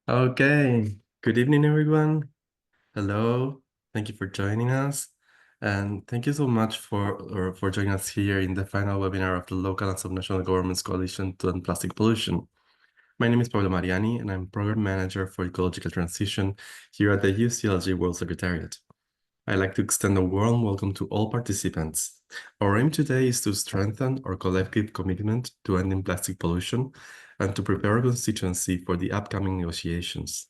Okay, good evening, everyone. Hello, thank you for joining us. And thank you so much for joining us here in the final webinar of the Local and Subnational Governments Coalition to End Plastic Pollution. My name is Pablo Mariani, and I'm Program Manager for Ecological Transition here at the UCLG World Secretariat. I'd like to extend a warm welcome to all participants. Our aim today is to strengthen our collective commitment to ending plastic pollution and to prepare our constituency for the upcoming negotiations.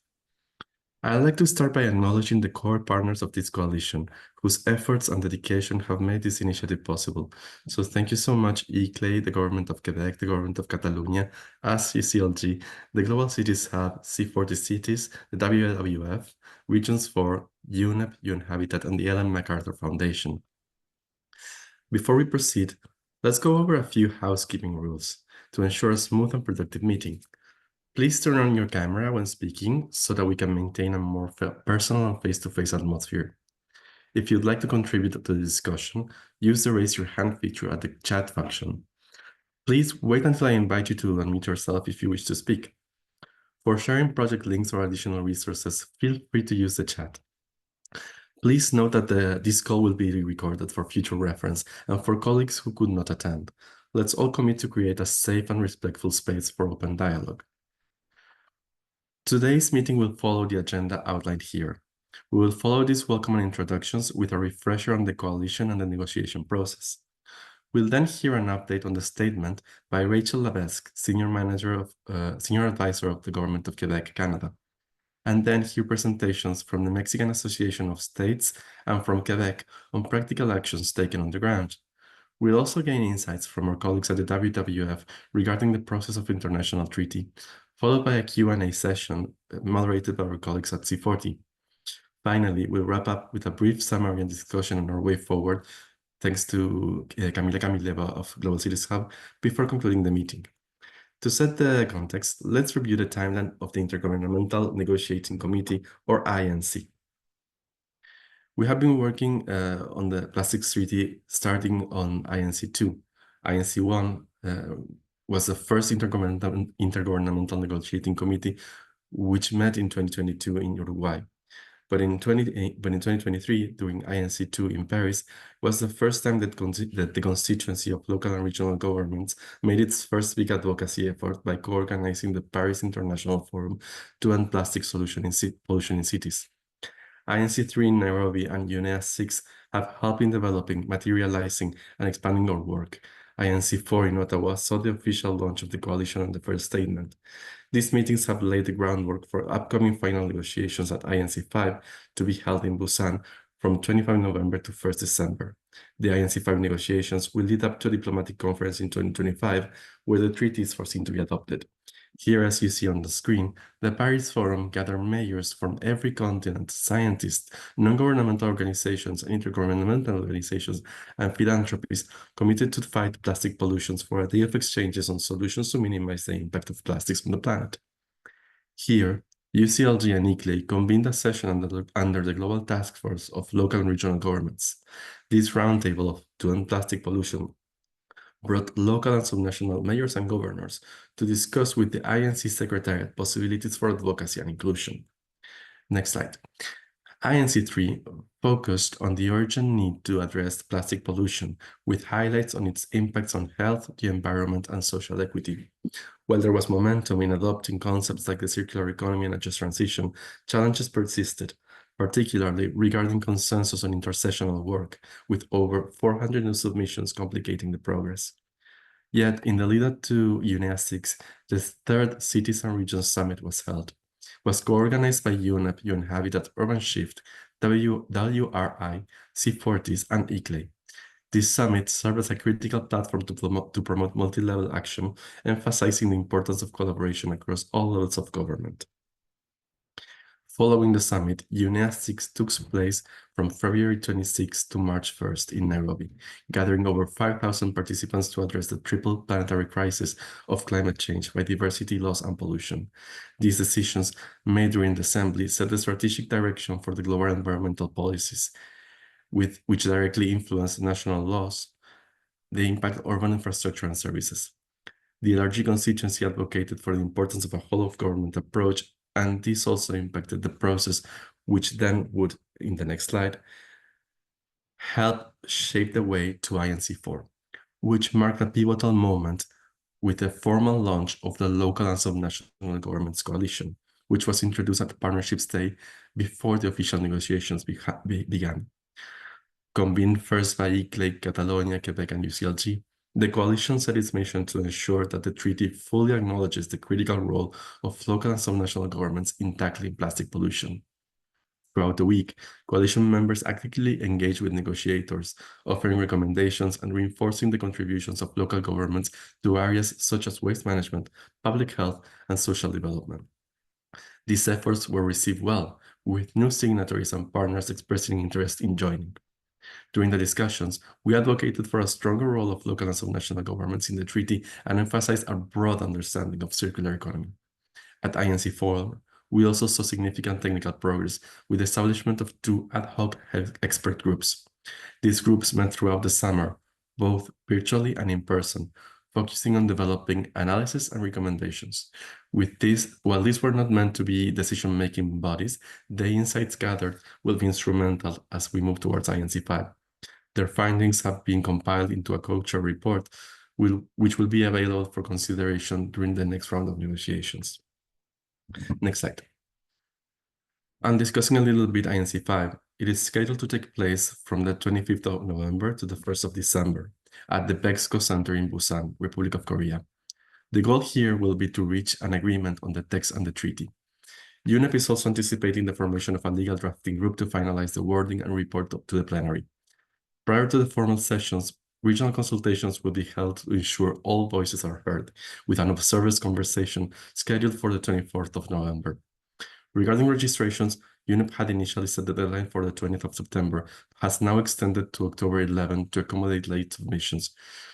I'd like to start by acknowledging the core partners of this coalition, whose efforts and dedication have made this initiative possible. So thank you so much, ICLEI, the Government of Quebec, the Government of Catalonia, us, UCLG, the Global Cities Hub, C40 Cities, the WWF, Regions 4, UNEP, UN Habitat, and the Ellen MacArthur Foundation. Before we proceed, let's go over a few housekeeping rules to ensure a smooth and productive meeting. Please turn on your camera when speaking so that we can maintain a more personal and face-to-face atmosphere. If you'd like to contribute to the discussion, use the raise your hand feature at the chat function. Please wait until I invite you to unmute yourself if you wish to speak. For sharing project links or additional resources, feel free to use the chat. Please note that this call will be recorded for future reference and for colleagues who could not attend. Let's all commit to create a safe and respectful space for open dialogue. Today's meeting will follow the agenda outlined here. We will follow these welcome and introductions with a refresher on the coalition and the negotiation process. We'll then hear an update on the statement by Rachel Levesque, Senior Advisor of the Government of Quebec, Canada, and then hear presentations from the Mexican Association of States and from Quebec on practical actions taken on the ground. We'll also gain insights from our colleagues at the WWF regarding the process of international treaty, followed by a Q&A session moderated by our colleagues at C40. Finally, we'll wrap up with a brief summary and discussion on our way forward, thanks to Camila Camileva of Global Cities Hub, before concluding the meeting. To set the context, let's review the timeline of the Intergovernmental Negotiating Committee, or INC. We have been working on the plastics treaty starting on INC2. INC1 was the first intergovernmental negotiating committee, which met in 2022 in Uruguay. But in 2023, during INC2 in Paris, was the first time that the constituency of local and regional governments made its first big advocacy effort by co-organizing the Paris International Forum to end plastic pollution in cities. INC3 in Nairobi and UNEA 6 have helped in developing, materializing, and expanding our work. INC4 in Ottawa saw the official launch of the coalition and the first statement. These meetings have laid the groundwork for upcoming final negotiations at INC5 to be held in Busan from 25 November to 1st December. The INC5 negotiations will lead up to a diplomatic conference in 2025, where the treaty is foreseen to be adopted. Here, as you see on the screen, the Paris Forum gathered mayors from every continent, scientists, non-governmental organizations, intergovernmental organizations, and philanthropists committed to fight plastic pollution for a day of exchanges on solutions to minimize the impact of plastics on the planet. Here, UCLG and ICLEI convened a session under the Global Task Force of Local and Regional Governments. This roundtable to end plastic pollution brought local and subnational mayors and governors to discuss with the INC Secretariat possibilities for advocacy and inclusion. Next slide. INC3 focused on the urgent need to address plastic pollution, with highlights on its impacts on health, the environment, and social equity. While there was momentum in adopting concepts like the circular economy and a just transition, challenges persisted, particularly regarding consensus on intersessional work, with over 400 new submissions complicating the progress. Yet, in the lead-up to UNEA 6, the third Cities and Regions Summit was held. It was co-organized by UNEP, UN Habitat, Urban Shift, WRI, C40s, and ICLEI. This summit served as a critical platform to promote multi-level action, emphasizing the importance of collaboration across all levels of government. Following the summit, UNEA 6 took place from February 26 to March 1st in Nairobi, gathering over 5,000 participants to address the triple planetary crisis of climate change, biodiversity loss, and pollution. These decisions made during the assembly set the strategic direction for the global environmental policies, which directly influence national laws, the impact on urban infrastructure and services. The LRG constituency advocated for the importance of a whole-of-government approach and this also impacted the process, which then would, in the next slide, help shape the way to INC4, which marked a pivotal moment with the formal launch of the Local and Subnational Governments Coalition, which was introduced at the partnership stage before the official negotiations began. Convened first by ICLE, Catalonia, Quebec, and UCLG, the coalition set its mission to ensure that the treaty fully acknowledges the critical role of local and subnational governments in tackling plastic pollution. Throughout the week, coalition members actively engaged with negotiators, offering recommendations and reinforcing the contributions of local governments to areas such as waste management, public health, and social development. These efforts were received well, with new signatories and partners expressing interest in joining. During the discussions, we advocated for a stronger role of local and subnational governments in the treaty and emphasized a broad understanding of circular economy. At INC4, we also saw significant technical progress with the establishment of 2 ad hoc expert groups. These groups met throughout the summer, both virtually and in person, focusing on developing analysis and recommendations. While these were not meant to be decision-making bodies, the insights gathered will be instrumental as we move towards INC5. Their findings have been compiled into a culture report, which will be available for consideration during the next round of negotiations. Next slide. And discussing a little bit INC5, it is scheduled to take place from the 25th of November to the 1st of December at the PEXCO Center in Busan, Republic of Korea. The goal here will be to reach an agreement on the text and the treaty. UNEP is also anticipating the formation of a legal drafting group to finalize the wording and report to the plenary. Prior to the formal sessions, regional consultations will be held to ensure all voices are heard, with an observers conversation scheduled for the 24th of November. Regarding registrations, UNEP had initially set the deadline for the 20th of September, has now extended to October 11 to accommodate late submissions.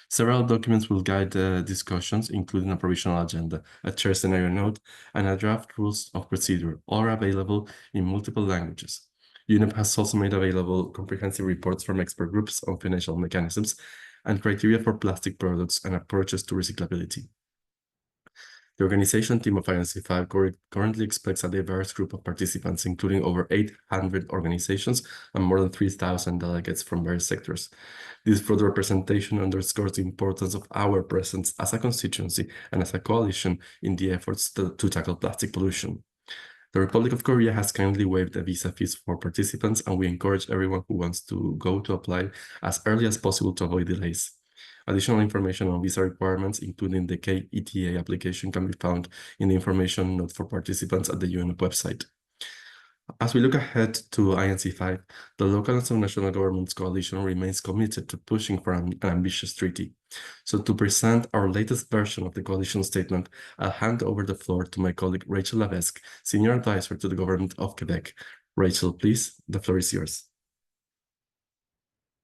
Several documents will guide the discussions, including a provisional agenda, a chair scenario note, and a draft rules of procedure, all are available in multiple languages. UNEP has also made available comprehensive reports from expert groups on financial mechanisms and criteria for plastic products and approaches to recyclability. The organization team of INC5 currently expects a diverse group of participants, including over 800 organizations and more than 3,000 delegates from various sectors. This broad representation underscores the importance of our presence as a constituency and as a coalition in the efforts to tackle plastic pollution. The Republic of Korea has kindly waived the visa fees for participants, and we encourage everyone who wants to go to apply as early as possible to avoid delays. Additional information on visa requirements, including the KETA application, can be found in the information note for participants at the UNEP website. As we look ahead to INC5, the Local and Subnational Governments Coalition remains committed to pushing for an ambitious treaty. So to present our latest version of the coalition statement, I'll hand over the floor to my colleague Rachel Lavesque, Senior Advisor to the Government of Quebec. Rachel, please, the floor is yours.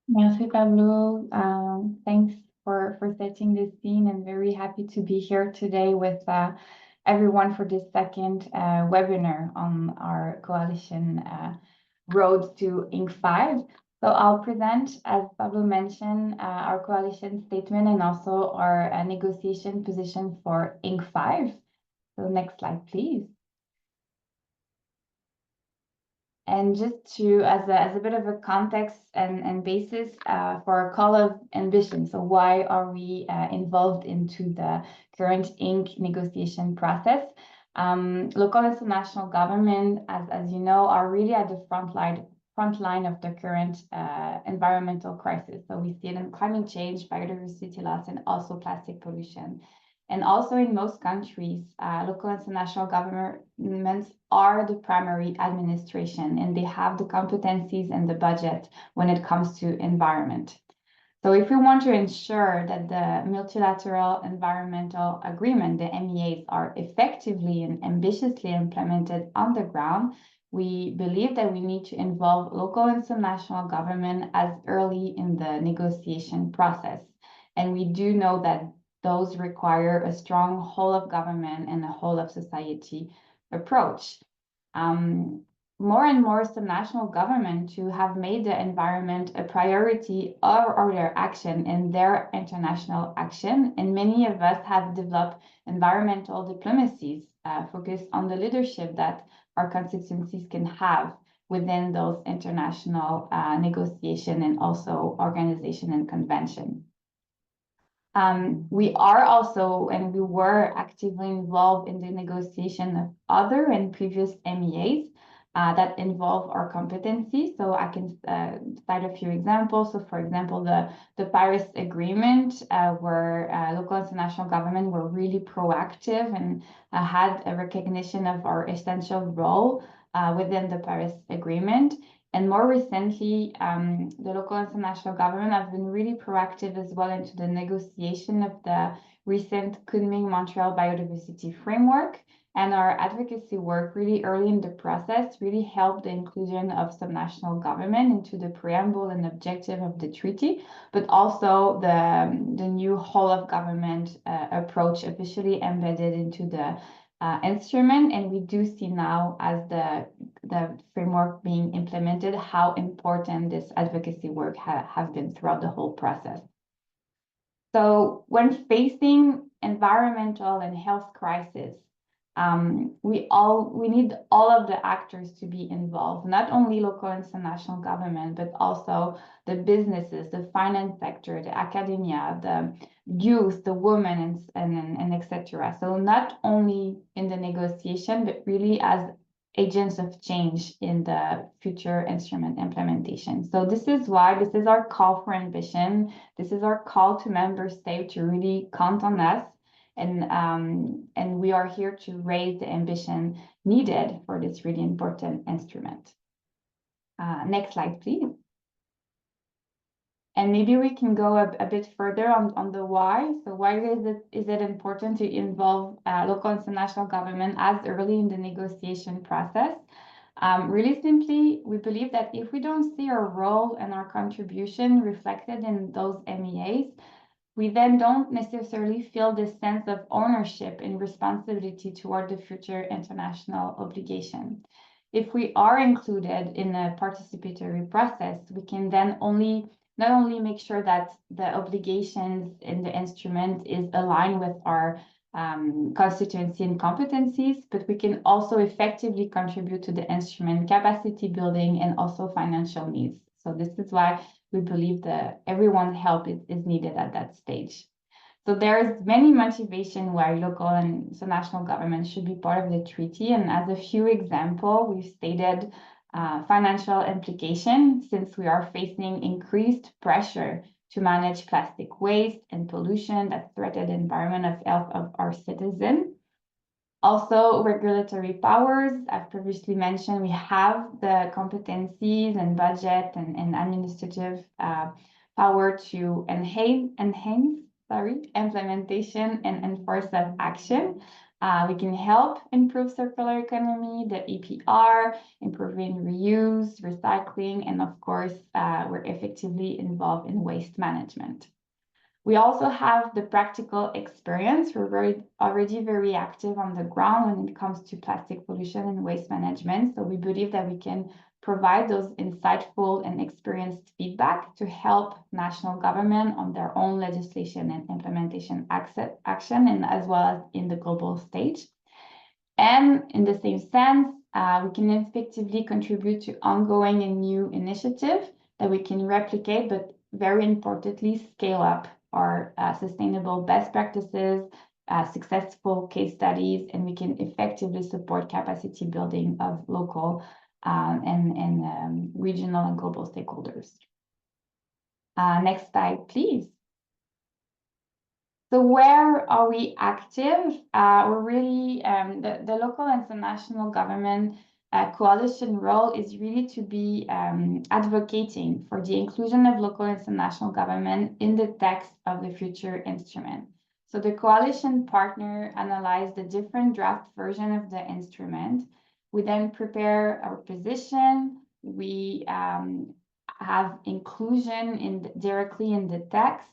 Merci, Pablo. Thanks for setting this scene, and very happy to be here today with everyone for this second webinar on our coalition road to INC5. So I'll present, as Pablo mentioned, our coalition statement and also our negotiation position for INC5. So next slide, please. And just to, as a bit of a context and basis for our call of ambition. So why are we involved into the current INC negotiation process? Local and national government, as you know, are really at the front line of the current environmental crisis. So we see it in climate change, biodiversity loss, and also plastic pollution. And also in most countries, local and national governments are the primary administration, and they have the competencies and the budget when it comes to environment. So if we want to ensure that the multilateral environmental agreement, the MEAs, are effectively and ambitiously implemented on the ground, we believe that we need to involve local and subnational government as early in the negotiation process. And we do know that those require a strong whole of government and a whole of society approach. more and more subnational government to have made the environment a priority or their action in their international action. And many of us have developed environmental diplomacies focused on the leadership that our constituencies can have within those international negotiation and also organization and convention. We are also, and we were actively involved in the negotiation of other and previous MEAs that involve our competency. So I can cite a few examples. So for example, the Paris Agreement, where local and national government were really proactive and had a recognition of our essential role within the Paris Agreement. And more recently, the local and national government have been really proactive as well into the negotiation of the recent Kunming-Montreal Biodiversity Framework. And our advocacy work really early in the process really helped the inclusion of subnational government into the preamble and objective of the treaty, but also the new whole of government approach officially embedded into the instrument. And we do see now, as the framework being implemented, how important this advocacy work have been throughout the whole process. So when facing environmental and health crisis, we need all of the actors to be involved, not only local and national government, but also the businesses, the finance sector, the academia, the youth, the women, and etc. So not only in the negotiation, but really as agents of change in the future instrument implementation. So this is why this is our call for ambition. This is our call to member states to really count on us. And we are here to raise the ambition needed for this really important instrument. Next slide, please. And maybe we can go a bit further on the why. So why is it important to involve local and national government as early in the negotiation process? Really simply, we believe that if we don't see our role and our contribution reflected in those MEAs, we then don't necessarily feel this sense of ownership and responsibility toward the future international obligation. If we are included in a participatory process, we can then not only make sure that the obligations in the instrument is aligned with our constituency and competencies, but we can also effectively contribute to the instrument capacity building and also financial needs. So this is why we believe that everyone's help is needed at that stage. So there's many motivation why local and national governments should be part of the treaty. And as a few examples, we've stated financial implication, since we are facing increased pressure to manage plastic waste and pollution that threaten the environment and health of our citizens. Also, regulatory powers. I've previously mentioned we have the competencies and budget and administrative power to enhance implementation and enforce that action. We can help improve circular economy, the EPR, improving reuse, recycling, and of course, we're effectively involved in waste management. We also have the practical experience. We're already very active on the ground when it comes to plastic pollution and waste management. So we believe that we can provide those insightful and experienced feedback to help national government on their own legislation and implementation action, and as well as in the global stage. And in the same sense, we can effectively contribute to ongoing and new initiatives that we can replicate, but very importantly, scale up our sustainable best practices, successful case studies, and we can effectively support capacity building of local and regional and global stakeholders. Next slide, please. So where are we active? We're really, the local and national government coalition role is really to be advocating for the inclusion of local and national government in the text of the future instrument. So the coalition partner analyzed the different draft version of the instrument. We then prepare our position. We have inclusion directly in the text.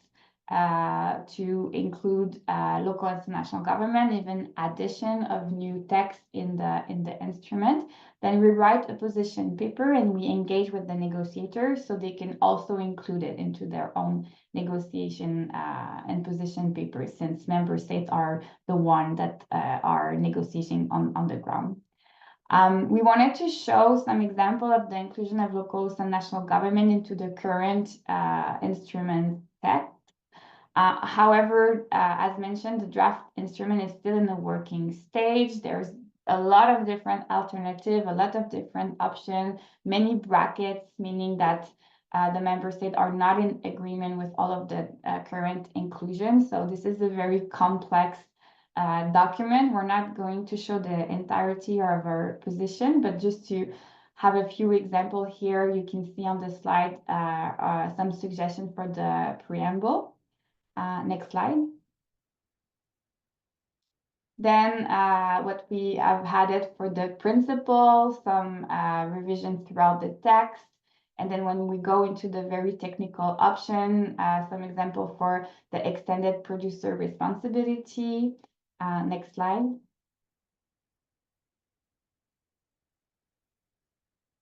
to include local and national government, even addition of new text in the instrument. Then we write a position paper and we engage with the negotiators so they can also include it into their own negotiation and position papers, since member states are the one that are negotiating on the ground. We wanted to show some example of the inclusion of local and national government into the current instrument text. However, as mentioned, the draft instrument is still in the working stage. There's a lot of different alternatives, a lot of different options, many brackets, meaning that the member states are not in agreement with all of the current inclusion. So this is a very complex document. We're not going to show the entirety of our position, but just to have a few examples here, you can see on the slide some suggestions for the preamble. Next slide. Then what we have had it for the principle, some revisions throughout the text. And then when we go into the very technical option, some example for the extended producer responsibility. Next slide.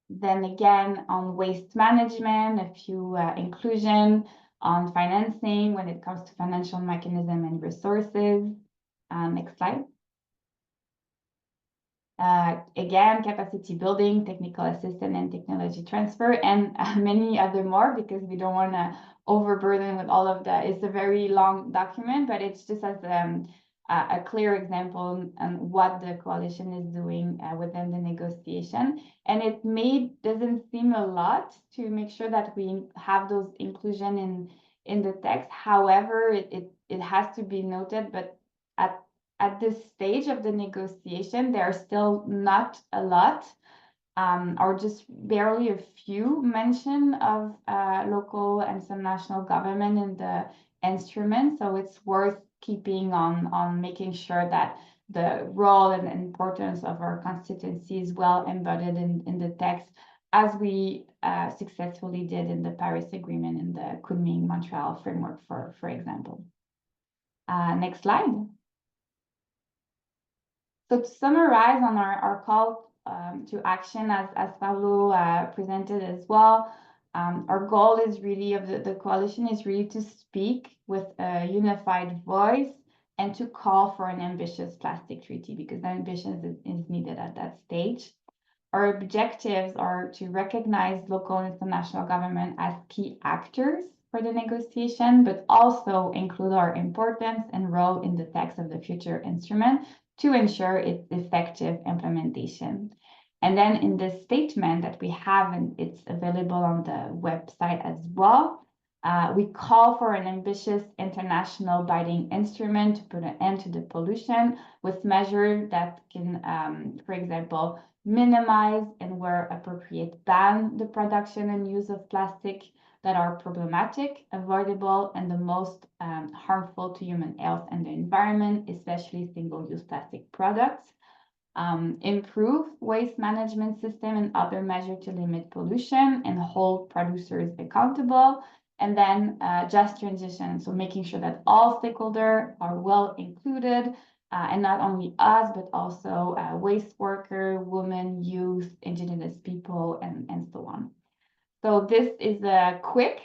Then again, on waste management, a few inclusion on financing when it comes to financial mechanism and resources. Next slide. Again, capacity building, technical assistance and technology transfer, and many other more, because we don't want to overburden with all of that. It's a very long document, but it's just as a clear example on what the coalition is doing within the negotiation. And it doesn't seem a lot to make sure that we have those inclusion in the text. However, it has to be noted, but at this stage of the negotiation, there are still not a lot, or just barely a few mention of local and some national government in the instrument. So it's worth keeping on making sure that the role and importance of our constituency is well embedded in the text, as we successfully did in the Paris Agreement in the Kunming-Montreal framework, for example. Next slide. So to summarize on our call to action, as Pablo presented as well, our goal is really of the coalition is really to speak with a unified voice and to call for an ambitious plastic treaty, because ambition is needed at that stage. Our objectives are to recognize local and international government as key actors for the negotiation, but also include our importance and role in the text of the future instrument to ensure its effective implementation. And then in the statement that we have, and it's available on the website as well, we call for an ambitious international binding instrument to put an end to the pollution, with measures that can, for example, minimize and where appropriate ban the production and use of plastic that are problematic, avoidable, and the most harmful to human health and the environment, especially single-use plastic products. Improve waste management system and other measures to limit pollution and hold producers accountable. And then just transition, so making sure that all stakeholders are well included, and not only us, but also waste worker, women, youth, indigenous people, and so on. So this is a quick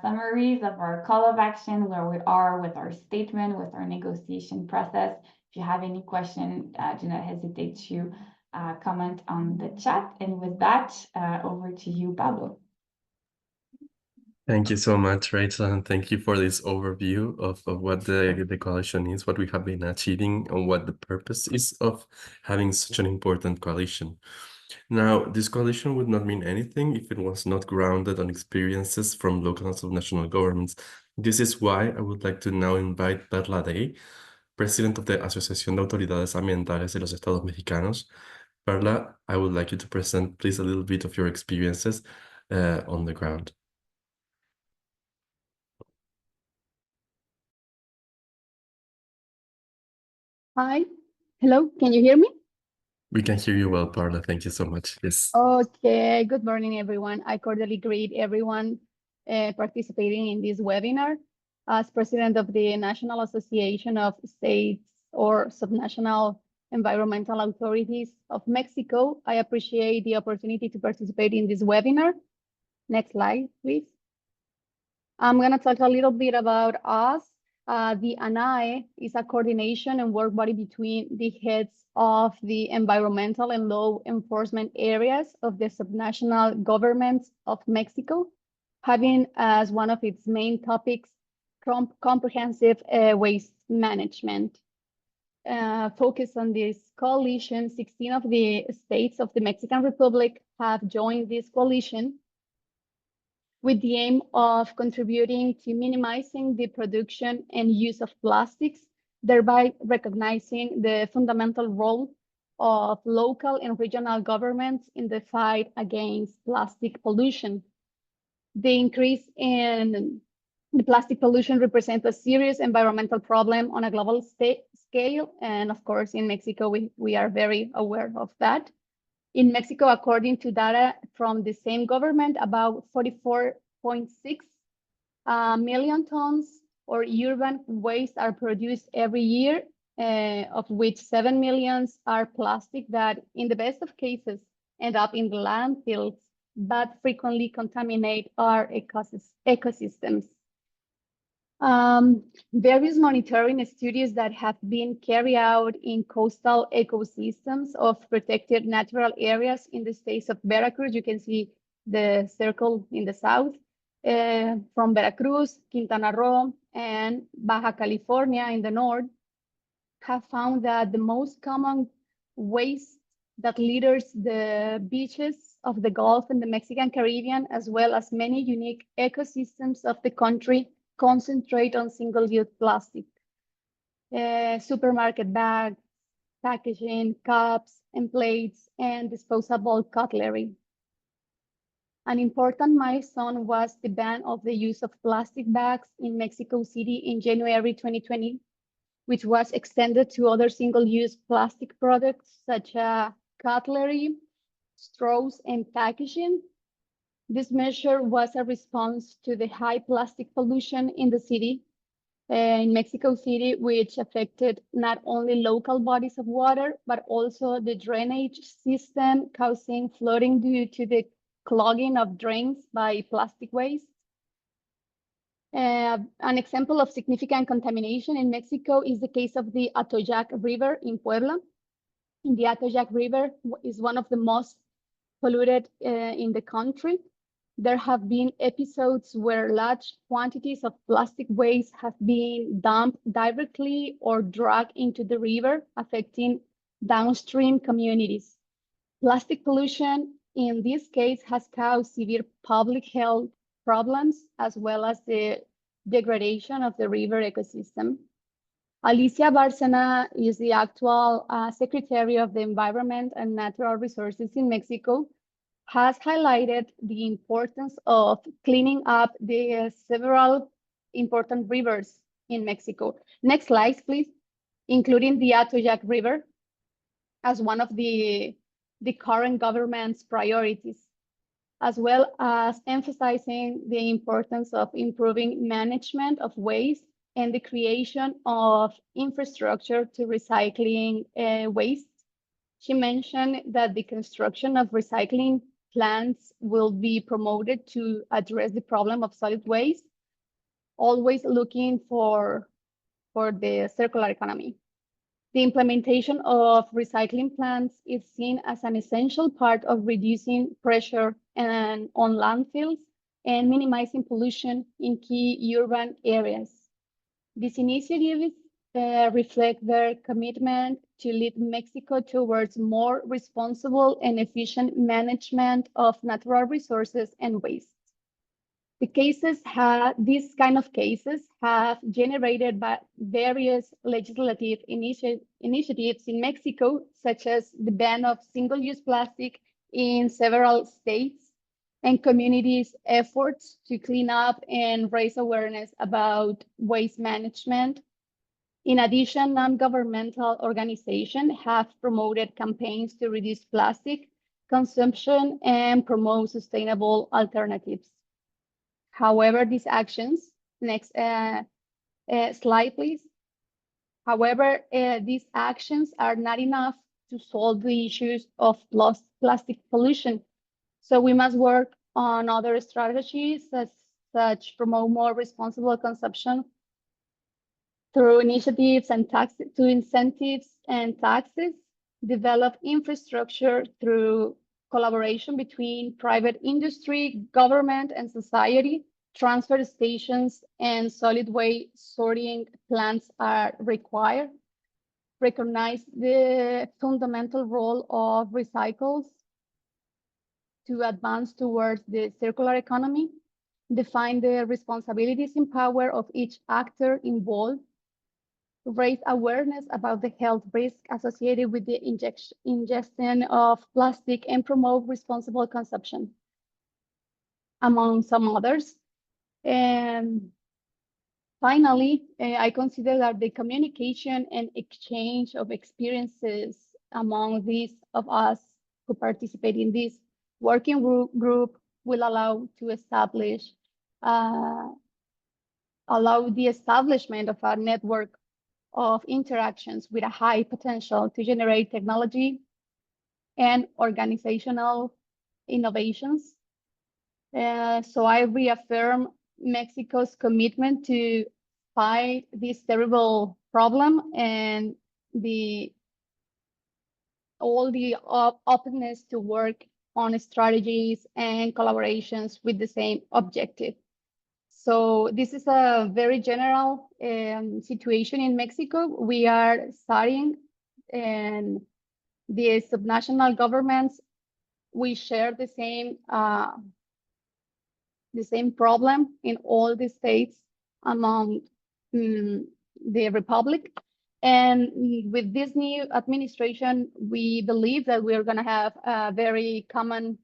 summaries of our call of action, where we are with our statement, with our negotiation process. If you have any question, do not hesitate to comment on the chat. And with that, over to you, Pablo. Thank you so much, Rachel, and thank you for this overview of what the coalition is, what we have been achieving, and what the purpose is of having such an important coalition. Now, this coalition would not mean anything if it was not grounded on experiences from local and subnational governments. This is why I would like to now invite Perla Day, President of the Asociación de Autoridades Ambientales de los Estados Mexicanos. Perla, I would like you to present, please, a little bit of your experiences on the ground. Hi, hello, can you hear me? We can hear you well, Perla. Thank you so much. Yes. Okay, good morning, everyone. I cordially greet everyone participating in this webinar. as president of the National Association of States or Subnational Environmental Authorities of Mexico, I appreciate the opportunity to participate in this webinar. Next slide, please. I'm going to talk a little bit about us. The ANAE is a coordination and work body between the heads of the environmental and law enforcement areas of the subnational governments of Mexico, having as one of its main topics comprehensive waste management. Focused on this coalition, 16 of the states of the Mexican Republic have joined this coalition with the aim of contributing to minimizing the production and use of plastics, thereby recognizing the fundamental role of local and regional governments in the fight against plastic pollution. The increase in the plastic pollution represents a serious environmental problem on a global scale, and of course, in Mexico, we are very aware of that. In Mexico, according to data from the same government, about 44.6 million tons or urban waste are produced every year, of which 7 million are plastic that, in the best of cases, end up in the landfills, but frequently contaminate our ecosystems. Various monitoring studies that have been carried out in coastal ecosystems of protected natural areas in the states of Veracruz. You can see the circle in the south, from Veracruz, Quintana Roo, and Baja California in the north, have found that the most common waste that litters the beaches of the Gulf and the Mexican Caribbean, as well as many unique ecosystems of the country, concentrate on single-use plastic. Supermarket bags, packaging, cups and plates, and disposable cutlery. An important milestone was the ban of the use of plastic bags in Mexico City in January 2020, which was extended to other single-use plastic products such as cutlery, straws, and packaging. This measure was a response to the high plastic pollution in the city, in Mexico City, which affected not only local bodies of water, but also the drainage system, causing flooding due to the clogging of drains by plastic waste. An example of significant contamination in Mexico is the case of the Atoyac River in Puebla. The Atoyac River is one of the most polluted in the country. There have been episodes where large quantities of plastic waste have been dumped directly or dragged into the river, affecting downstream communities. Plastic pollution in this case has caused severe public health problems, as well as the degradation of the river ecosystem. Alicia Bárcena is the actual Secretary of the Environment and Natural Resources in Mexico, has highlighted the importance of cleaning up the several important rivers in Mexico. Next slide, please, including the Atoyac River as one of the current government's priorities, as well as emphasizing the importance of improving management of waste and the creation of infrastructure to recycling waste. She mentioned that the construction of recycling plants will be promoted to address the problem of solid waste, always looking for the circular economy. The implementation of recycling plants is seen as an essential part of reducing pressure on landfills and minimizing pollution in key urban areas. These initiatives reflect their commitment to lead Mexico towards more responsible and efficient management of natural resources and waste. These kind of cases have generated by various legislative initiatives in Mexico, such as the ban of single-use plastic in several states, and communities' efforts to clean up and raise awareness about waste management. In addition, non-governmental organizations have promoted campaigns to reduce plastic consumption and promote sustainable alternatives. However, these actions Slide, please. However, these actions are not enough to solve the issues of plastic pollution. So we must work on other strategies such promote more responsible consumption through initiatives and incentives and taxes, develop infrastructure through collaboration between private industry, government, and society. Transfer stations and solid waste sorting plants are required. Recognize the fundamental role of recycles to advance towards the circular economy. Define the responsibilities and power of each actor involved. Raise awareness about the health risk associated with the ingestion of plastic and promote responsible consumption, among some others. And finally, I consider that the communication and exchange of experiences among these of us who participate in this working group will allow the establishment of a network of interactions with a high potential to generate technology and organizational innovations. So I reaffirm Mexico's commitment to fight this terrible problem and all the openness to work on strategies and collaborations with the same objective. So this is a very general situation in Mexico. We are studying, and the subnational governments, we share the same problem in all the states among the republic. And with this new administration, we believe that we are going to have a very common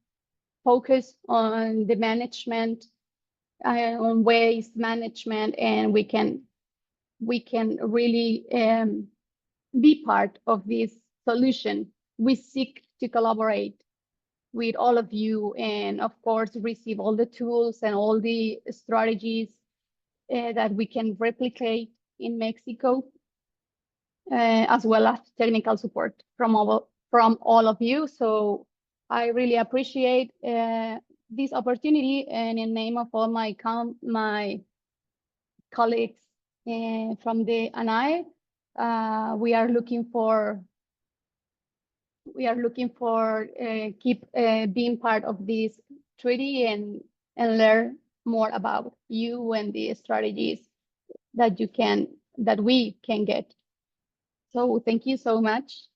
focus on the management, on waste management, and we can really be part of this solution. We seek to collaborate with all of you, and of course receive all the tools and all the strategies that we can replicate in Mexico, as well as technical support from all of you. So I really appreciate this opportunity, and in name of all my colleagues from the ANAE, we are looking for keep being part of this treaty and learn more about you and the strategies that we can get. So thank you so much.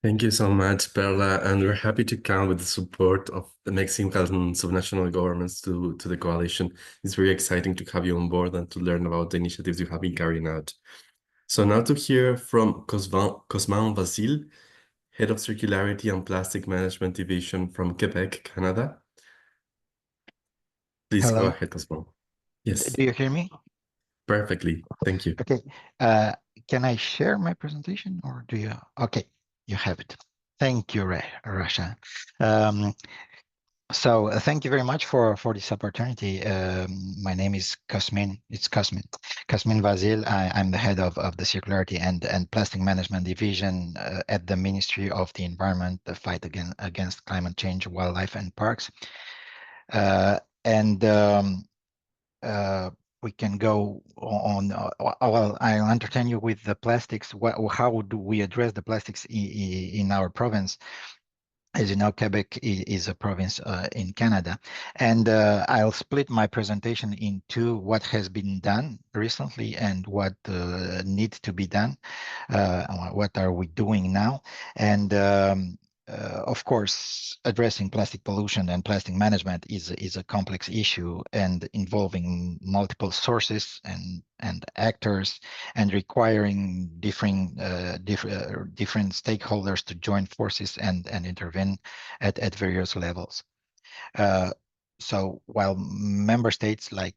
Thank you so much, Perla, and we're happy to count with the support of the Mexican subnational governments to the coalition. It's very exciting to have you on board and to learn about the initiatives you have been carrying out. So now to hear from Cosmin Vasile, Head of Circularity and Plastic Management Division from Quebec, Canada. Please Hello. go ahead, Cosmin. Yes. Do you hear me? Perfectly. Thank you. Okay. Can I share my presentation, or do you? Okay, you have it. Thank you, Rasha. So thank you very much for this opportunity. My name is Cosmin. It's Cosmin Vasile. I'm the head of the Circularity and Plastic Management Division at the Ministry of the Environment, the fight against climate change, wildlife, and parks. We can go on. Well, I'll entertain you with the plastics. How do we address the plastics in our province? As you know, Quebec is a province in Canada, and I'll split my presentation into what has been done recently and what needs to be done. What are we doing now? And of course, addressing plastic pollution and plastic management is a complex issue and involving multiple sources and actors, and requiring different stakeholders to join forces and intervene at various levels. So while member states like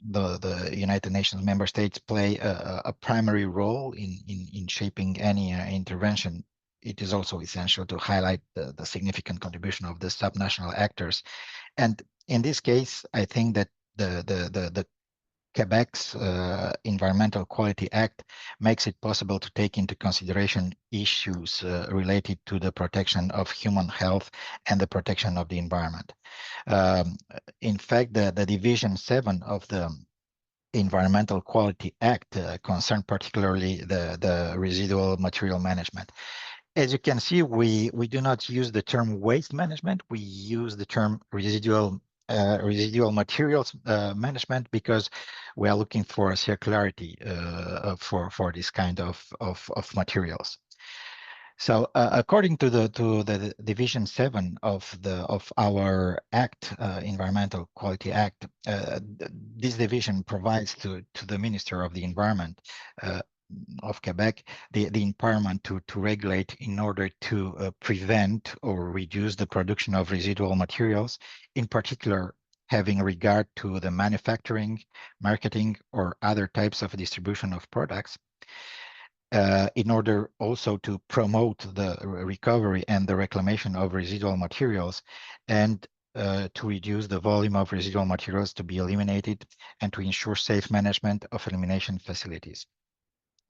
the United Nations member states play a primary role in shaping any intervention, it is also essential to highlight the significant contribution of the subnational actors. And in this case, I think that the Quebec's Environmental Quality Act makes it possible to take into consideration issues related to the protection of human health and the protection of the environment. In fact, the Division 7 of the Environmental Quality Act concerned particularly the residual material management. As you can see, we do not use the term waste management. We use the term residual materials management because we are looking for a circularity for this kind of materials. So according to the Division 7 of our Act, Environmental Quality Act, this division provides to the Minister of the Environment of Quebec the empowerment to regulate in order to prevent or reduce the production of residual materials, in particular having regard to the manufacturing, marketing, or other types of distribution of products, in order also to promote the recovery and the reclamation of residual materials, and to reduce the volume of residual materials to be eliminated, and to ensure safe management of elimination facilities,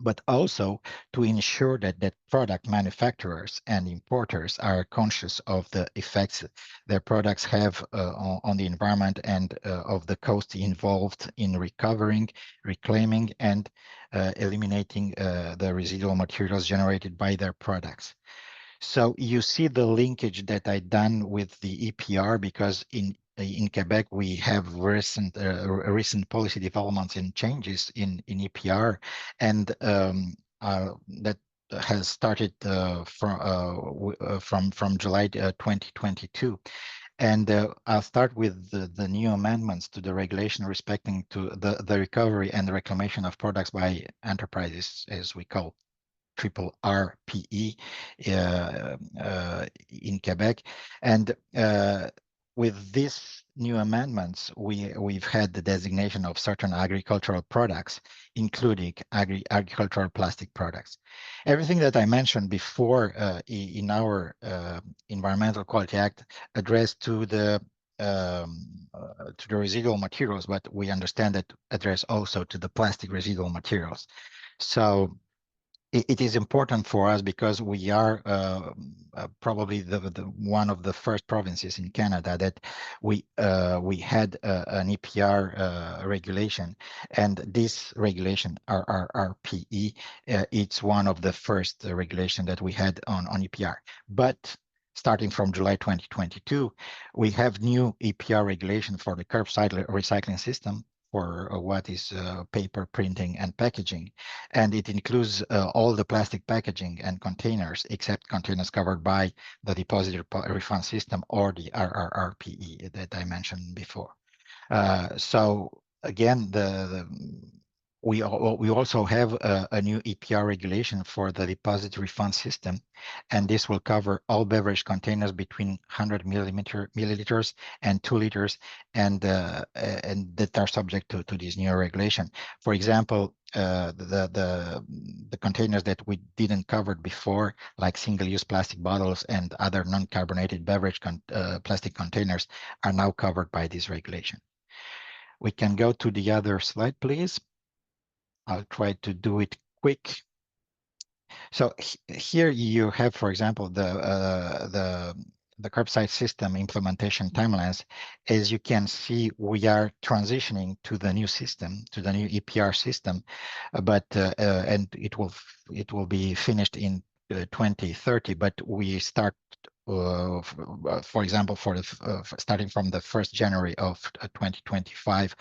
but also to ensure that product manufacturers and importers are conscious of the effects their products have on the environment and of the cost involved in recovering, reclaiming, and eliminating the residual materials generated by their products. So you see the linkage that I done with the EPR, because in Quebec we have recent policy developments and changes in EPR, and that has started from July 2022. And I'll start with the new amendments to the regulation respecting to the recovery and the reclamation of products by enterprises, as we call triple RPE in Quebec. And with these new amendments, we've had the designation of certain agricultural products, including agricultural plastic products. Everything that I mentioned before in our Environmental Quality Act addressed to the residual materials, but we understand that address also to the plastic residual materials. So it is important for us because we are probably the one of the first provinces in Canada that we had an EPR regulation, and this regulation, RPE, it's one of the first regulation that we had on EPR. But starting from July 2022, we have new EPR regulation for the curbside recycling system for what is paper, printing, and packaging. And it includes all the plastic packaging and containers, except containers covered by the deposit refund system or the RRRPE that I mentioned before. So again, we also have a new EPR regulation for the deposit refund system, and this will cover all beverage containers between 100 milliliters and 2 liters, and that are subject to this new regulation. For example, the containers that we didn't cover before, like single-use plastic bottles and other non-carbonated beverage plastic containers, are now covered by this regulation. We can go to the other slide, please. I'll try to do it quick. So here you have, for example, the curbside system implementation timelines. As you can see, we are transitioning to the new system, to the new EPR system, but and it will be finished in 2030. But we start, for example, starting from the 1st January of 2025,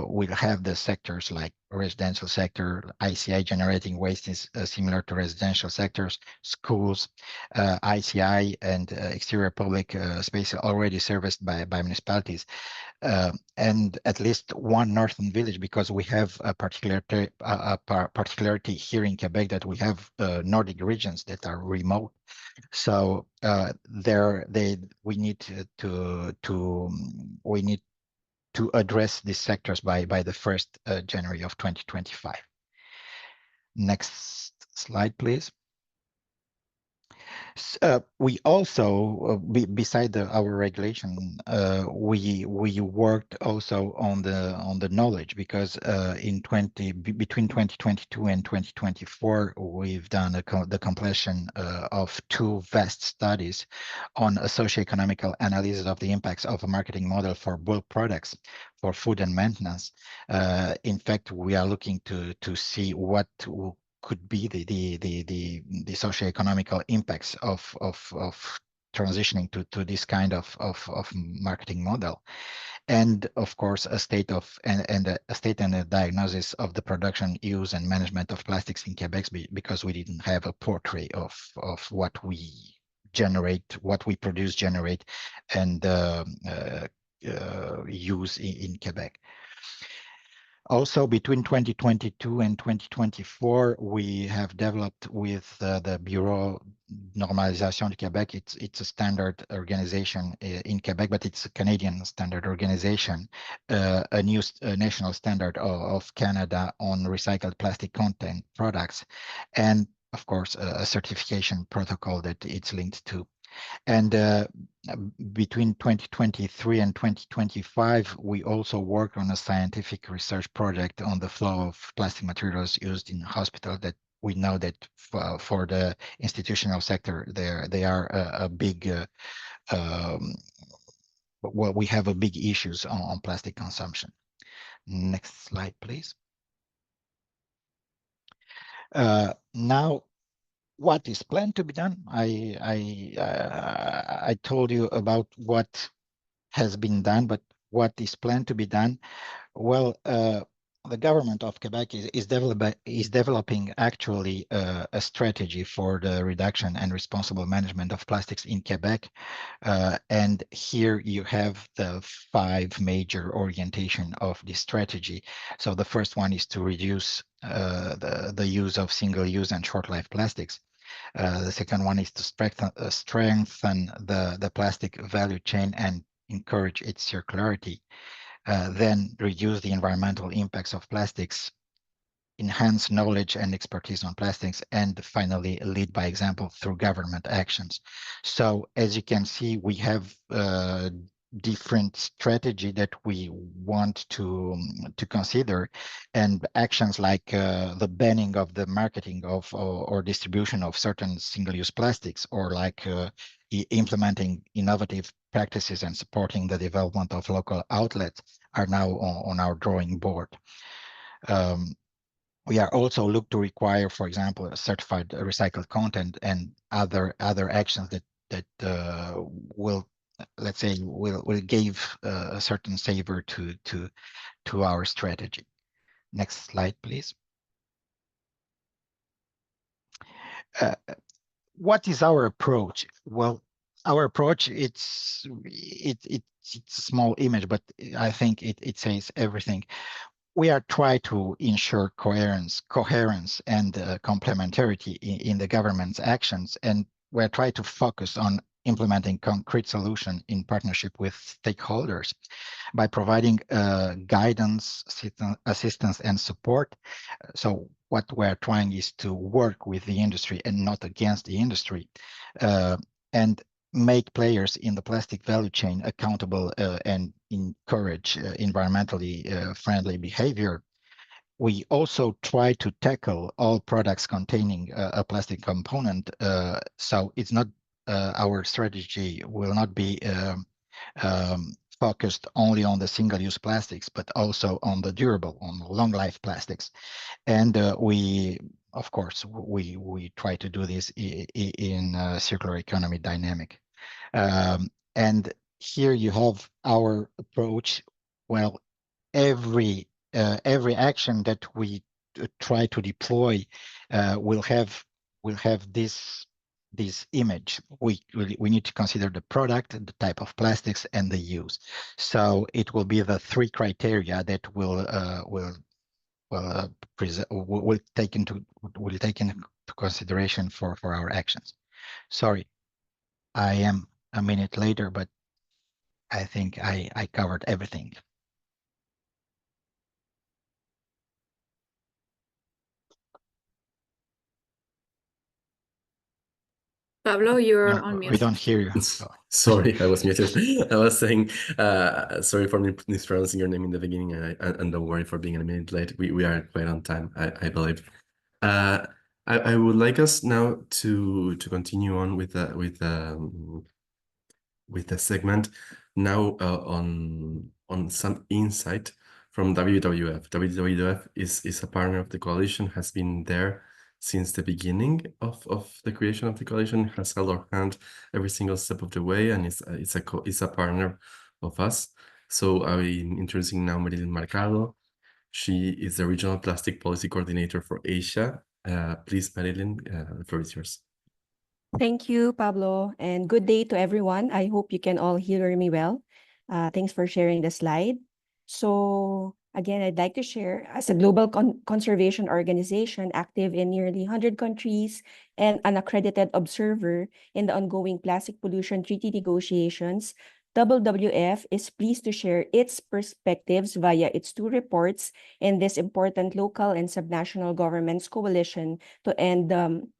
we'll have the sectors like residential sector, ICI generating waste is similar to residential sectors, schools, ICI and exterior public space already serviced by municipalities, and at least one northern village, because we have a particularity here in Quebec that we have Nordic regions that are remote. So we need to address these sectors by the 1st January of 2025. Next slide, please. We also, beside our regulation, we worked also on the knowledge, because between 2022 and 2024, we've done the completion of two vast studies on a socioeconomical analysis of the impacts of a marketing model for bulk products for food and maintenance. In fact, we are looking to see what could be the socioeconomical impacts of transitioning to this kind of marketing model, and of course a state and a diagnosis of the production, use, and management of plastics in Quebec, because we didn't have a portrait of what we generate, what we produce, generate, and use in Quebec. Also, between 2022 and 2024, we have developed with the Bureau Normalisation du Québec. It's a standard organization in Quebec, but it's a Canadian standard organization, a new national standard of Canada on recycled plastic content products, and of course, a certification protocol that it's linked to. And between 2023 and 2025, we also worked on a scientific research project on the flow of plastic materials used in hospitals, that we know that for the institutional sector, they are a big, well, we have a big issues on plastic consumption. Next slide, please. Now, what is planned to be done? I told you about what has been done, but what is planned to be done? Well, the government of Quebec is developing actually a strategy for the reduction and responsible management of plastics in Quebec. And here you have the 5 major orientation of this strategy. So the first one is to reduce the use of single-use and short-life plastics. The second one is to strengthen the plastic value chain and encourage its circularity. Then reduce the environmental impacts of plastics, enhance knowledge and expertise on plastics, and finally lead by example through government actions. So as you can see, we have different strategy that we want to consider, and actions like the banning of the marketing of or distribution of certain single-use plastics, or like implementing innovative practices and supporting the development of local outlets are now on our drawing board. We are also look to require, for example, a certified recycled content and other actions that will, let's say, will give a certain savor to our strategy. Next slide, please. What is our approach? Well, our approach, it's a small image, but I think it says everything. We are trying to ensure coherence and complementarity in the government's actions, and we're trying to focus on implementing concrete solutions in partnership with stakeholders by providing guidance, assistance, and support. So what we're trying is to work with the industry and not against the industry, and make players in the plastic value chain accountable and encourage environmentally friendly behavior. We also try to tackle all products containing a plastic component. So it's not our strategy will not be focused only on the single-use plastics, but also on the durable, on long-life plastics. And we, of course, we try to do this in a circular economy dynamic. And here you have our approach. Well, every action that we try to deploy will have this image. We need to consider the product, the type of plastics, and the use. So it will be the 3 criteria that will take into consideration for our actions. Sorry, I am a minute later, but I think I covered everything. Pablo, you're No, on mute. we don't hear you. Sorry, I was muted. I was saying, sorry for mispronouncing your name in the beginning, and don't worry for being a minute late. We are quite on time, I believe. I would like us now to continue on with the segment now on some insight from WWF. WWF is a partner of the coalition, has been there since the beginning of the creation of the coalition, has held our hand every single step of the way, and it's a partner of us. So I'm introducing now Marilyn Mercado. She is the Regional Plastic Policy Coordinator for Asia. Please, Marilyn, the floor is yours. Thank you, Pablo, and good day to everyone. I hope you can all hear me well. Thanks for sharing the slide. So again, I'd like to share, as a global conservation organization active in nearly 100 countries and an accredited observer in the ongoing plastic pollution treaty negotiations, WWF is pleased to share its perspectives via its 2 reports in this important local and subnational governments coalition to end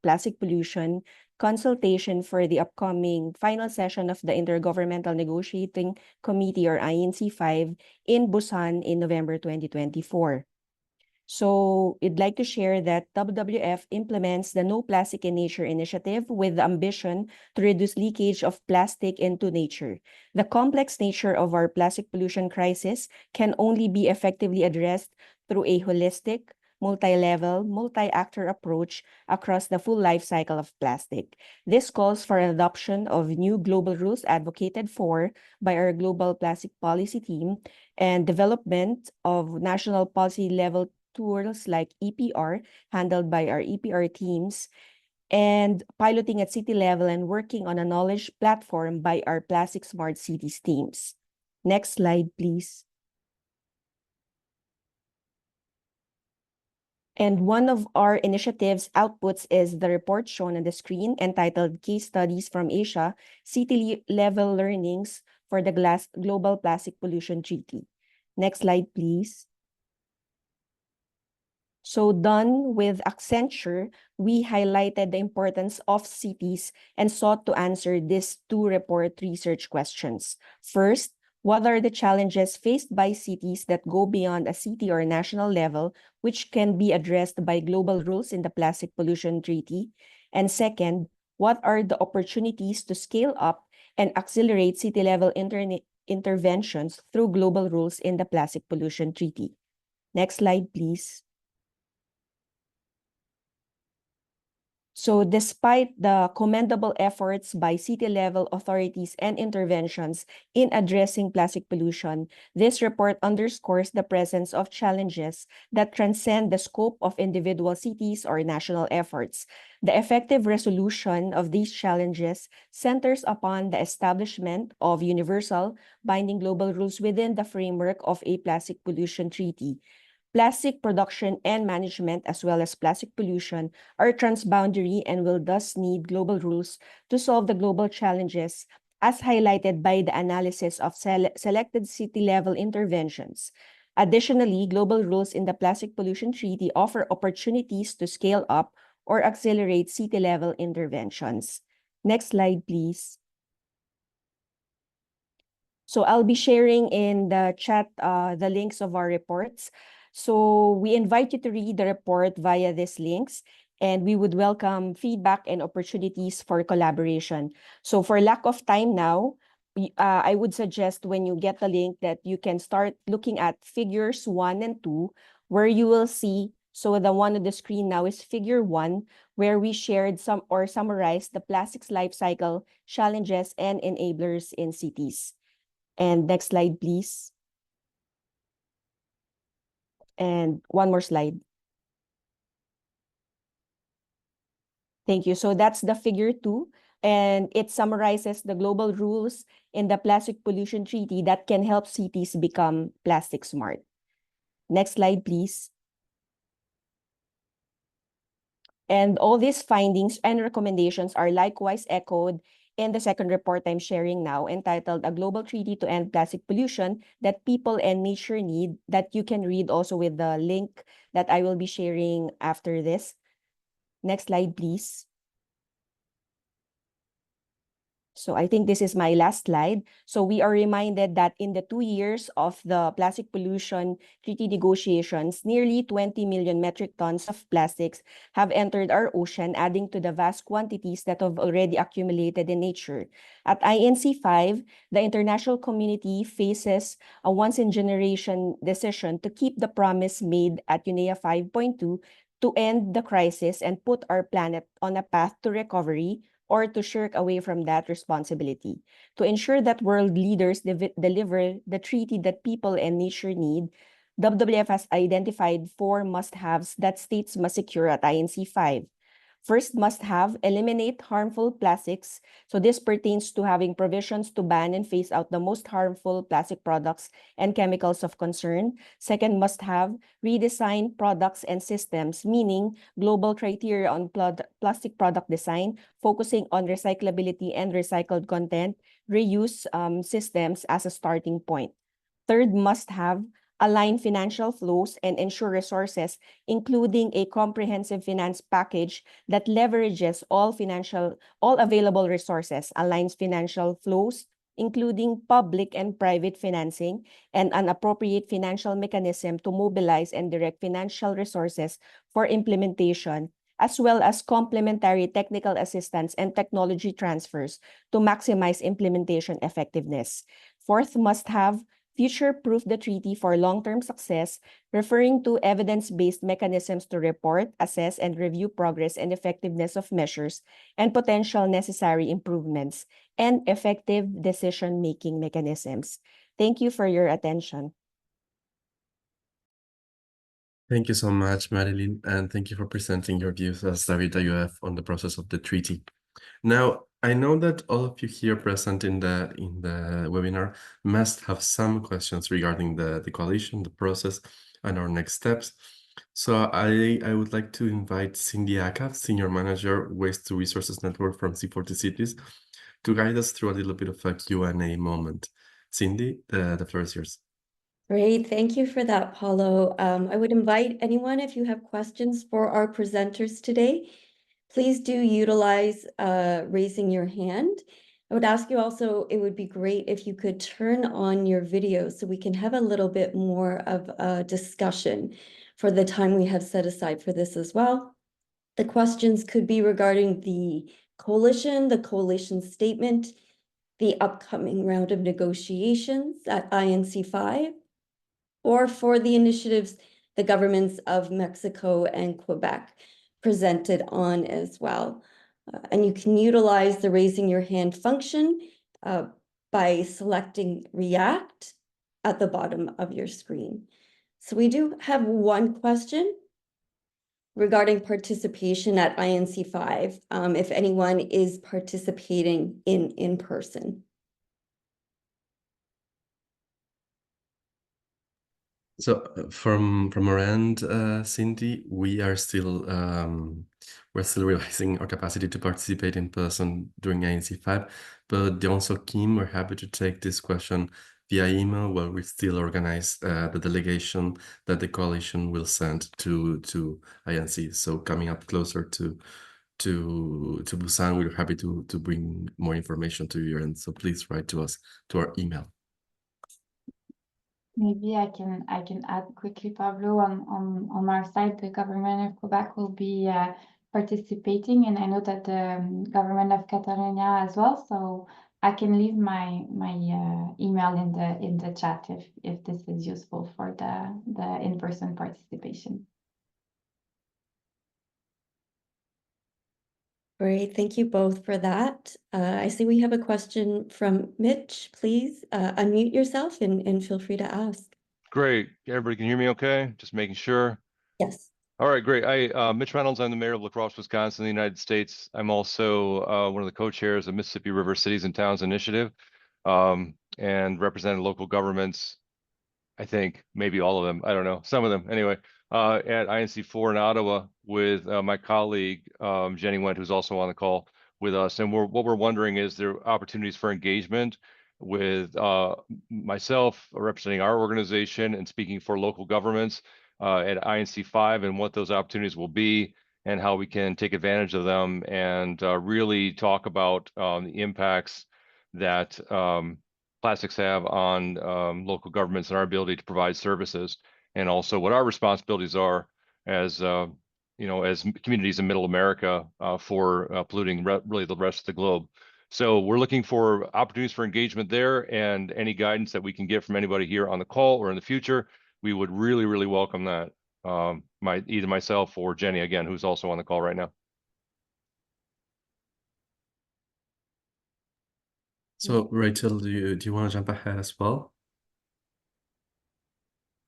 plastic pollution, Consultation for the upcoming final session of the Intergovernmental Negotiating Committee, or INC5, in Busan in November 2024. So I'd like to share that WWF implements the No Plastic in Nature initiative with the ambition to reduce leakage of plastic into nature. The complex nature of our plastic pollution crisis can only be effectively addressed through a holistic, multi-level, multi-actor approach across the full life cycle of plastic. This calls for an adoption of new global rules advocated for by our global plastic policy team and development of national policy level tools like EPR, handled by our EPR teams, and piloting at city level and working on a knowledge platform by our Plastic Smart Cities teams. Next slide, please. And one of our initiative's outputs is the report shown on the screen entitled Case Studies from Asia, City-Level Learnings for the Global Plastic Pollution Treaty. Next slide, please. So done with Accenture, we highlighted the importance of cities and sought to answer these 2 report research questions. First, what are the challenges faced by cities that go beyond a city or national level, which can be addressed by global rules in the Plastic Pollution Treaty? And second, what are the opportunities to scale up and accelerate city-level interventions through global rules in the Plastic Pollution Treaty? Next slide, please. So despite the commendable efforts by city-level authorities and interventions in addressing plastic pollution, this report underscores the presence of challenges that transcend the scope of individual cities or national efforts. The effective resolution of these challenges centers upon the establishment of universal binding global rules within the framework of a plastic pollution treaty. Plastic production and management, as well as plastic pollution, are transboundary and will thus need global rules to solve the global challenges, as highlighted by the analysis of selected city-level interventions. Additionally, global rules in the Plastic Pollution Treaty offer opportunities to scale up or accelerate city-level interventions. Next slide, please. So I'll be sharing in the chat the links of our reports. So we invite you to read the report via these links, and we would welcome feedback and opportunities for collaboration. So for lack of time now, I would suggest when you get the link that you can start looking at figures 1 and 2, where you will see, so the one on the screen now is figure 1, where we shared summarized the plastics life cycle challenges and enablers in cities. And next slide, please. And one more slide. Thank you. So that's the figure 2, and it summarizes the global rules in the Plastic Pollution Treaty that can help cities become plastic smart. Next slide, please. And all these findings and recommendations are likewise echoed in the second report I'm sharing now, entitled A Global Treaty to End Plastic Pollution That People and Nature Need, that you can read also with the link that I will be sharing after this. Next slide, please. So I think this is my last slide. So we are reminded that in the 2 years of the plastic pollution treaty negotiations, nearly 20 million metric tons of plastics have entered our ocean, adding to the vast quantities that have already accumulated in nature. At INC 5, the international community faces a once-in-generation decision to keep the promise made at UNEA 5.2 to end the crisis and put our planet on a path to recovery, or to shirk away from that responsibility. To ensure that world leaders deliver the treaty that people and nature need, WWF has identified 4 must-haves that states must secure at INC 5. First must-have, eliminate harmful plastics. So this pertains to having provisions to ban and phase out the most harmful plastic products and chemicals of concern. Second must-have, redesign products and systems, meaning global criteria on plastic product design, focusing on recyclability and recycled content, reuse systems as a starting point. Third must-have, align financial flows and ensure resources, including a comprehensive finance package that leverages all available resources, aligns financial flows, including public and private financing, and an appropriate financial mechanism to mobilize and direct financial resources for implementation, as well as complementary technical assistance and technology transfers to maximize implementation effectiveness. Fourth must-have, future-proof the treaty for long-term success, referring to evidence-based mechanisms to report, assess, and review progress and effectiveness of measures and potential necessary improvements, and effective decision-making mechanisms. Thank you for your attention. Thank you so much, Marilyn, and thank you for presenting your views as WWF on the process of the treaty. Now, I know that all of you here present in the webinar must have some questions regarding the coalition, the process, and our next steps. So I would like to invite Cindy Akaf, Senior Manager, Waste to Resources Network from C40 Cities, to guide us through a little bit of a Q&A moment. Cindy, the floor is yours. Great, thank you for that, Paulo. I would invite anyone, if you have questions for our presenters today, please do utilize raising your hand. I would ask you also, it would be great if you could turn on your video so we can have a little bit more of a discussion for the time we have set aside for this as well. The questions could be regarding the coalition statement, the upcoming round of negotiations at INC 5, or for the initiatives the governments of Mexico and Quebec presented on as well. And you can utilize the raising your hand function by selecting React at the bottom of your screen. So we do have one question regarding participation at INC 5, if anyone is participating in person. So from our end, Cindy, we are still realizing our capacity to participate in person during INC 5, but also Kim, we're happy to take this question via email while we still organize the delegation that the coalition will send to INC. So coming up closer to Busan, we're happy to bring more information to you, and so please write to us to our email. Maybe I can add quickly, Pablo, on our side, the government of Quebec will be participating, and I know that the government of Catalonia as well. So I can leave my email in the chat if this is useful for the in-person participation. Great, thank you both for that. I see we have a question from Mitch. Please unmute yourself and feel free to ask. Great, everybody can hear me okay? Just making sure. Yes. All right, great. Mitch Reynolds, I'm the mayor of La Crosse, Wisconsin, in the United States. I'm also one of the co-chairs of Mississippi River Cities and Towns Initiative, and represented local governments, I think, maybe all of them, I don't know, some of them anyway, at INC 4 in Ottawa with my colleague, Jenny Wendt, who's also on the call with us. And what we're wondering is there are opportunities for engagement with myself representing our organization and speaking for local governments at INC 5 and what those opportunities will be, and how we can take advantage of them and really talk about the impacts that plastics have on local governments and our ability to provide services, and also what our responsibilities are as as communities in Middle America for polluting really the rest of the globe. So we're looking for opportunities for engagement there, and any guidance that we can get from anybody here on the call or in the future, we would really, really welcome that. Either myself or Jenny, again, who's also on the call right now. So Rachel, do you want to jump ahead as well?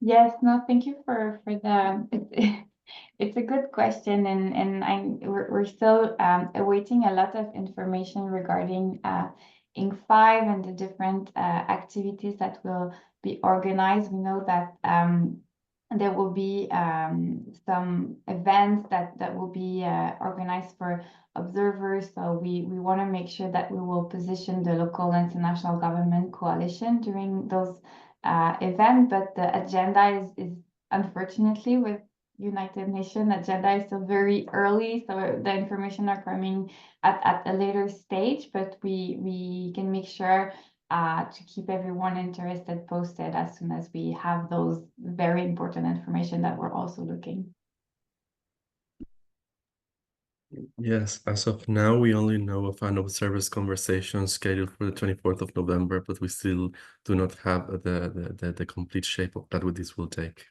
Yes, no, thank you for the it's a good question, and we're still awaiting a lot of information regarding Inc. 5 and the different activities that will be organized. We know that there will be some events that will be organized for observers. So we want to make sure that we will position the local international government coalition during those event, but the agenda is unfortunately with United Nations agenda is still very early, so the information are coming at a later stage, but we can make sure to keep everyone interested posted as soon as we have those very important information that we're also looking. Yes, as of now, we only know of an observers conversation scheduled for the 24th of November, but we still do not have the complete shape of that what this will take.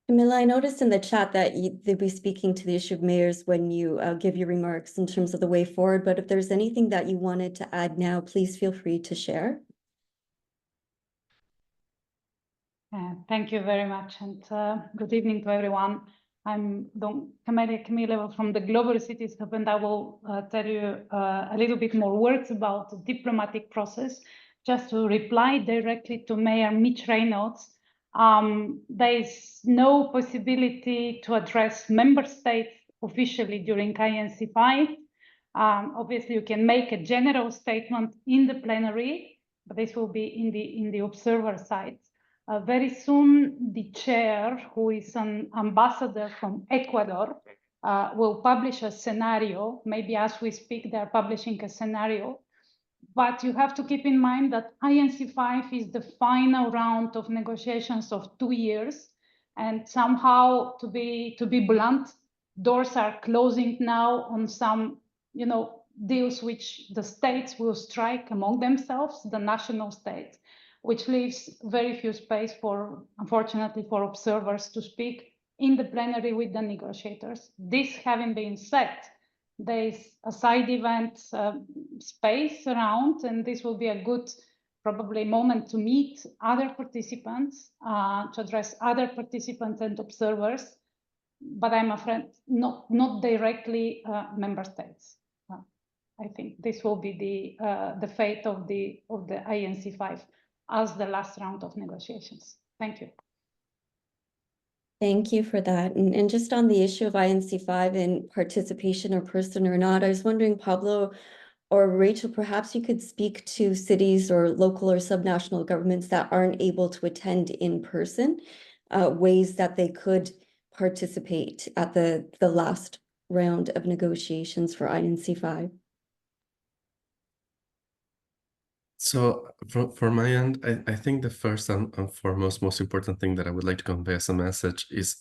Camilla, I noticed in the chat that they'll be speaking to the issue of mayors when you give your remarks in terms of the way forward, but if there's anything that you wanted to add now, please feel free to share. Thank you very much, and good evening to everyone. I'm Camilla from the Global Cities Hub, and I will tell you a little bit more words about the diplomatic process. Just to reply directly to Mayor Mitch Reynolds, there is no possibility to address member states officially during INC5. Obviously, you can make a general statement in the plenary, but this will be in the observer side. Very soon, the chair, who is an ambassador from Ecuador, will publish a scenario. Maybe as we speak, they're publishing a scenario. But you have to keep in mind that INC5 is the final round of negotiations of 2 years. And somehow, to be blunt, doors are closing now on some, deals which the states will strike among themselves, the national states, which leaves very few space unfortunately, for observers to speak in the plenary with the negotiators. This having been said, there is a side event space around, and this will be a good probably moment to meet other participants, to address other participants and observers, but I'm afraid not directly member states. I think this will be the fate of the INC5 as the last round of negotiations. Thank you. Thank you for that. And just on the issue of INC5 and participation or person or not, I was wondering, Pablo or Rachel, perhaps you could speak to cities or local or subnational governments that aren't able to attend in person, ways that they could participate at the last round of negotiations for INC5. So for my end, I think the first and foremost, most important thing that I would like to convey as a message is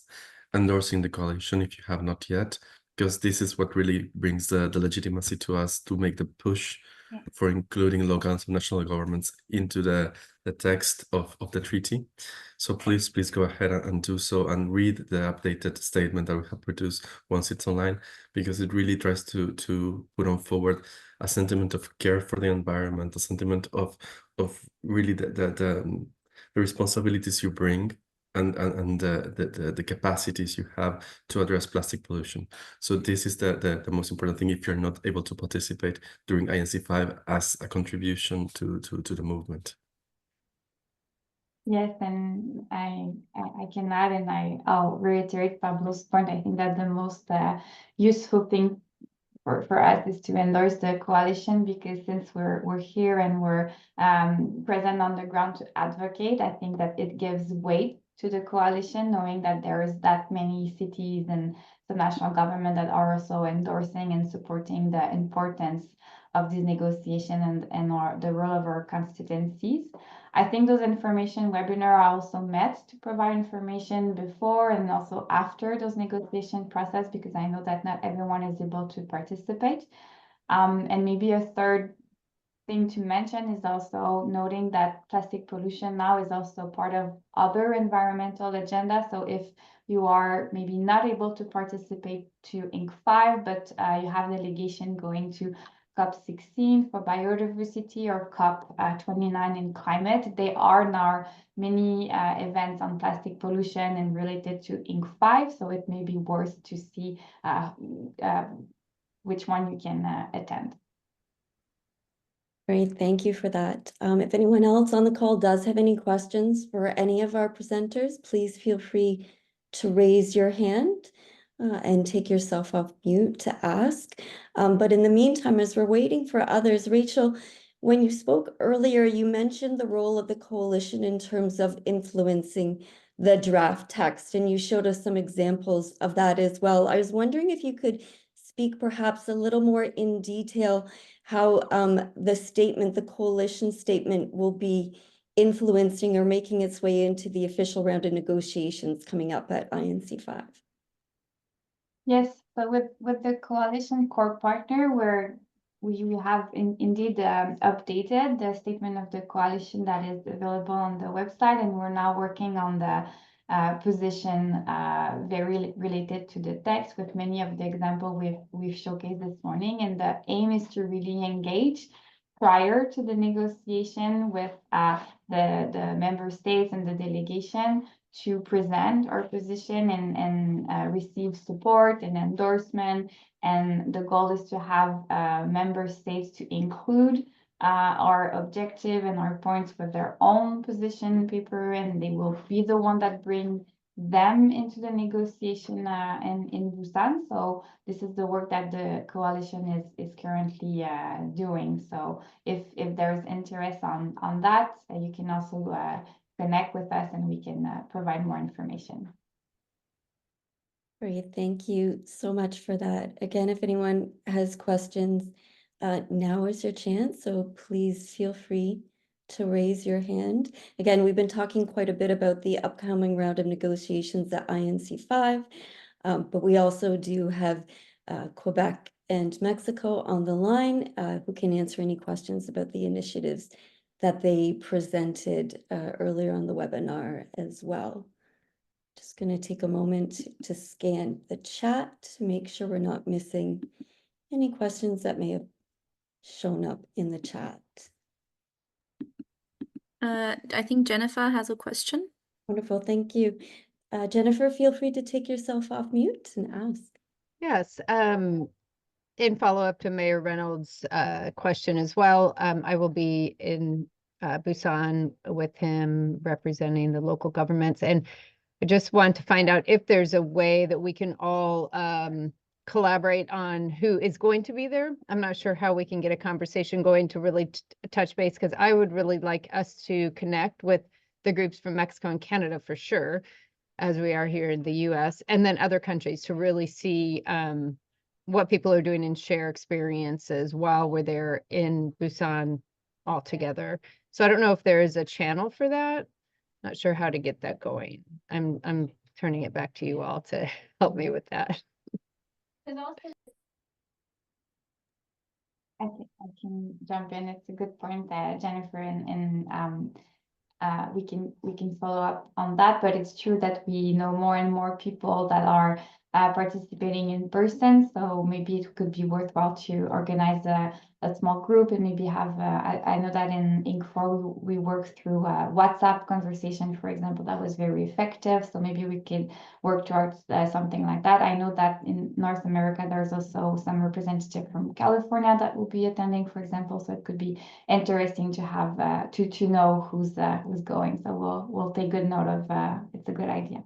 endorsing the coalition if you have not yet, because this is what really brings the legitimacy to us to make the push for including local and subnational governments into the text of the treaty. So please go ahead and do so and read the updated statement that we have produced once it's online, because it really tries to put on forward a sentiment of care for the environment, a sentiment of really the responsibilities you bring and the capacities you have to address plastic pollution. So this is the most important thing if you're not able to participate during INC5 as a contribution to the movement. Yes, and I can add, and I'll reiterate Pablo's point. I think that the most useful thing for us is to endorse the coalition, because since we're here and we're present on the ground to advocate, I think that it gives weight to the coalition, knowing that there is that many cities and subnational government that are also endorsing and supporting the importance of this negotiation and the role of our constituencies. I think those information webinars are also meant to provide information before and also after those negotiation process, because I know that not everyone is able to participate. And maybe a third thing to mention is also noting that plastic pollution now is also part of other environmental agenda. So if you are maybe not able to participate to Inc. 5, but you have delegation going to COP16 for biodiversity or COP29 in climate, there are now many events on plastic pollution and related to Inc. 5. So it may be worth to see which one you can attend. Great, thank you for that. If anyone else on the call does have any questions for any of our presenters, please feel free to raise your hand and take yourself off mute to ask. But in the meantime, as we're waiting for others, Rachel, when you spoke earlier, you mentioned the role of the coalition in terms of influencing the draft text, and you showed us some examples of that as well. I was wondering if you could speak perhaps a little more in detail how the statement, the coalition statement, will be influencing or making its way into the official round of negotiations coming up at INC 5. Yes, but with the coalition core partner, where we have indeed updated the statement of the coalition that is available on the website, and we're now working on the position very related to the text with many of the examples we've showcased this morning. And the aim is to really engage prior to the negotiation with the member states and the delegation to present our position and receive support and endorsement. And the goal is to have member states to include our objective and our points with their own position paper, and they will be the one that bring them into the negotiation in Busan. So this is the work that the coalition is currently doing. So if there's interest on that, you can also connect with us and we can provide more information. Great, thank you so much for that. Again, if anyone has questions, now is your chance, so please feel free to raise your hand. Again, we've been talking quite a bit about the upcoming round of negotiations at INC 5, but we also do have Quebec and Mexico on the line who can answer any questions about the initiatives that they presented earlier on the webinar as well. Just going to take a moment to scan the chat to make sure we're not missing any questions that may have shown up in the chat. I think Jennifer has a question. Wonderful, thank you. Jennifer, feel free to take yourself off mute and ask. Yes, in follow-up to Mayor Reynolds' question as well, I will be in Busan with him representing the local governments, and I just want to find out if there's a way that we can all collaborate on who is going to be there. I'm not sure how we can get a conversation going to really touch base, because I would really like us to connect with the groups from Mexico and Canada for sure, as we are here in the US, and then other countries to really see what people are doing and share experiences while we're there in Busan all together. So I don't know if there is a channel for that. Not sure how to get that going. I'm turning it back to you all to help me with that. I can jump in. It's a good point, Jennifer, and we can follow up on that. But it's true that we know more and more people that are participating in person. So maybe it could be worthwhile to organize a small group and maybe have. I know that in Inc. 4 we work through WhatsApp conversation, for example, that was very effective. So maybe we could work towards something like that. I know that in North America there's also some representative from California that will be attending, for example. So it could be interesting to have to know who's going. So we'll take good note of. It's a good idea.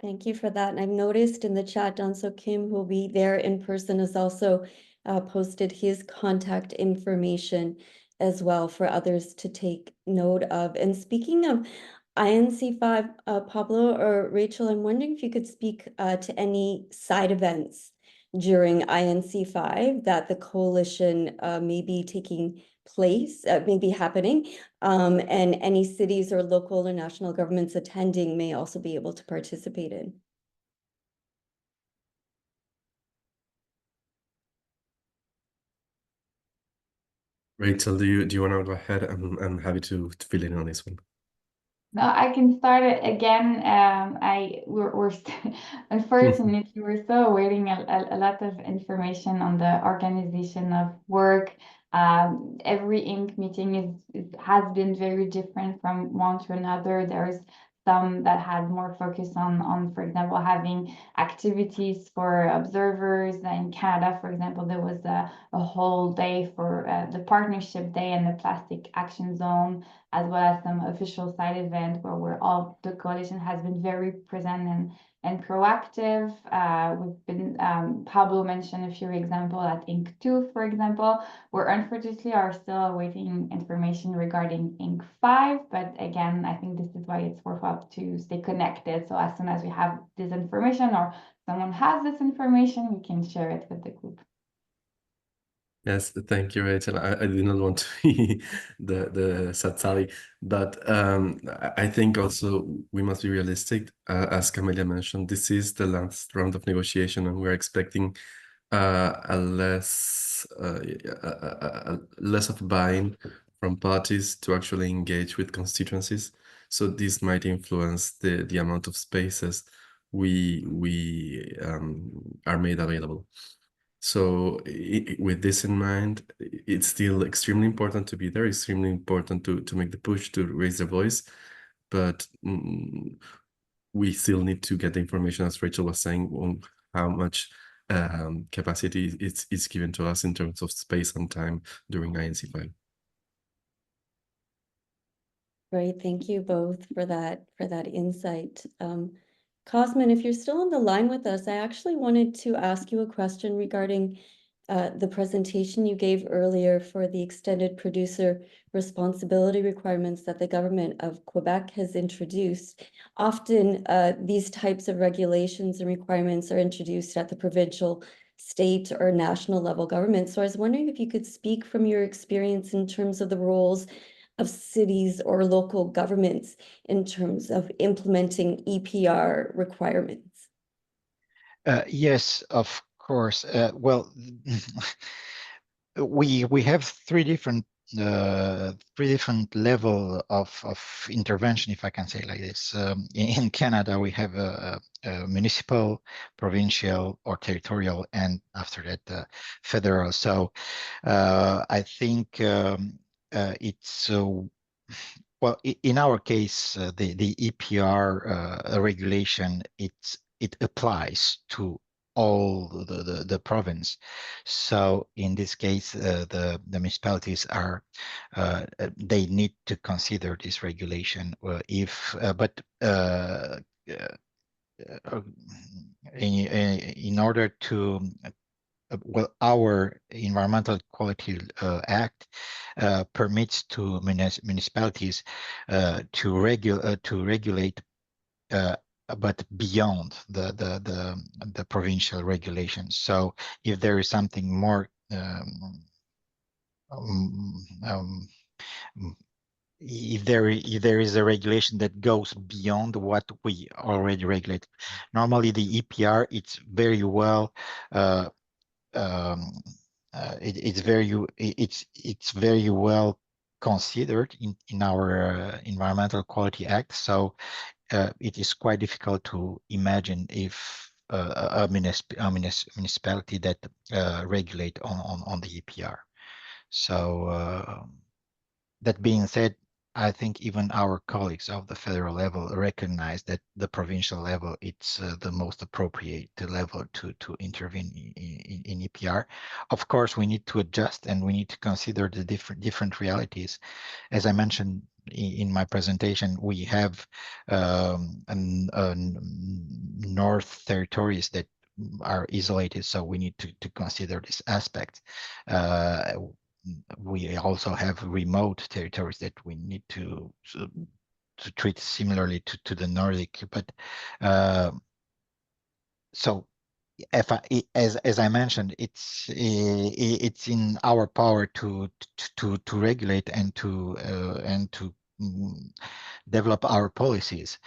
Thank you for that. And I've noticed in the chat, Donso Kim, who will be there in person, has also posted his contact information as well for others to take note of. And speaking of INC5, Pablo or Rachel, I'm wondering if you could speak to any side events during INC5 that the coalition may be taking place, may be happening, and any cities or local or national governments attending may also be able to participate in. Rachel, do you want to go ahead? I'm happy to fill in on this one. No, I can start it again. We're unfortunately we're still awaiting a lot of information on the organization of work. Every INC meeting has been very different from one to another. There's some that had more focus on, for example, having activities for observers. In Canada, for example, there was a whole day for the Partnership Day and the Plastic Action Zone, as well as some official side event where the coalition has been very present and proactive. We've been, Pablo mentioned a few examples at INC 2, for example. We unfortunately are still awaiting information regarding INC 5, but again, I think this is why it's worthwhile to stay connected. So as soon as we have this information or someone has this information, we can share it with the group. Yes, thank you, Rachel. I did not want to be the sad Sally, but I think also we must be realistic. As Camelia mentioned, this is the last round of negotiation, and we're expecting less of buy-in from parties to actually engage with constituencies. So this might influence the amount of spaces we are made available. So with this in mind, it's still extremely important to be there, extremely important to make the push to raise the voice, but we still need to get the information, as Rachel was saying, on how much capacity is given to us in terms of space and time during INC5. Great, thank you both for that insight. Cosmin, if you're still on the line with us, I actually wanted to ask you a question regarding the presentation you gave earlier for the extended producer responsibility requirements that the government of Quebec has introduced. Often these types of regulations and requirements are introduced at the provincial, state, or national level government. So I was wondering if you could speak from your experience in terms of the roles of cities or local governments in terms of implementing EPR requirements. Yes, of course. Well, we have three different level of intervention, if I can say like this. In Canada, we have a municipal, provincial, or territorial, and after that, federal. So I think it's well, in our case, the EPR regulation, it applies to all the province. So in this case, the municipalities are they need to consider this regulation in order to well, our Environmental Quality Act permits to municipalities to regulate, but beyond the provincial regulations. So if there is something more if there is a regulation that goes beyond what we already regulate, normally the EPR, it's very well it's very well considered in our Environmental Quality Act. So it is quite difficult to imagine if a municipality that regulate on the EPR. So that being said, I think even our colleagues of the federal level recognize that the provincial level, it's the most appropriate level to intervene in EPR. Of course, we need to adjust and we need to consider the different realities. As I mentioned in my presentation, we have north territories that are isolated, so we need to consider this aspect. we also have remote territories that we need to treat similarly to the Nordic. But so as I mentioned, it's in our power to regulate and to develop our policies.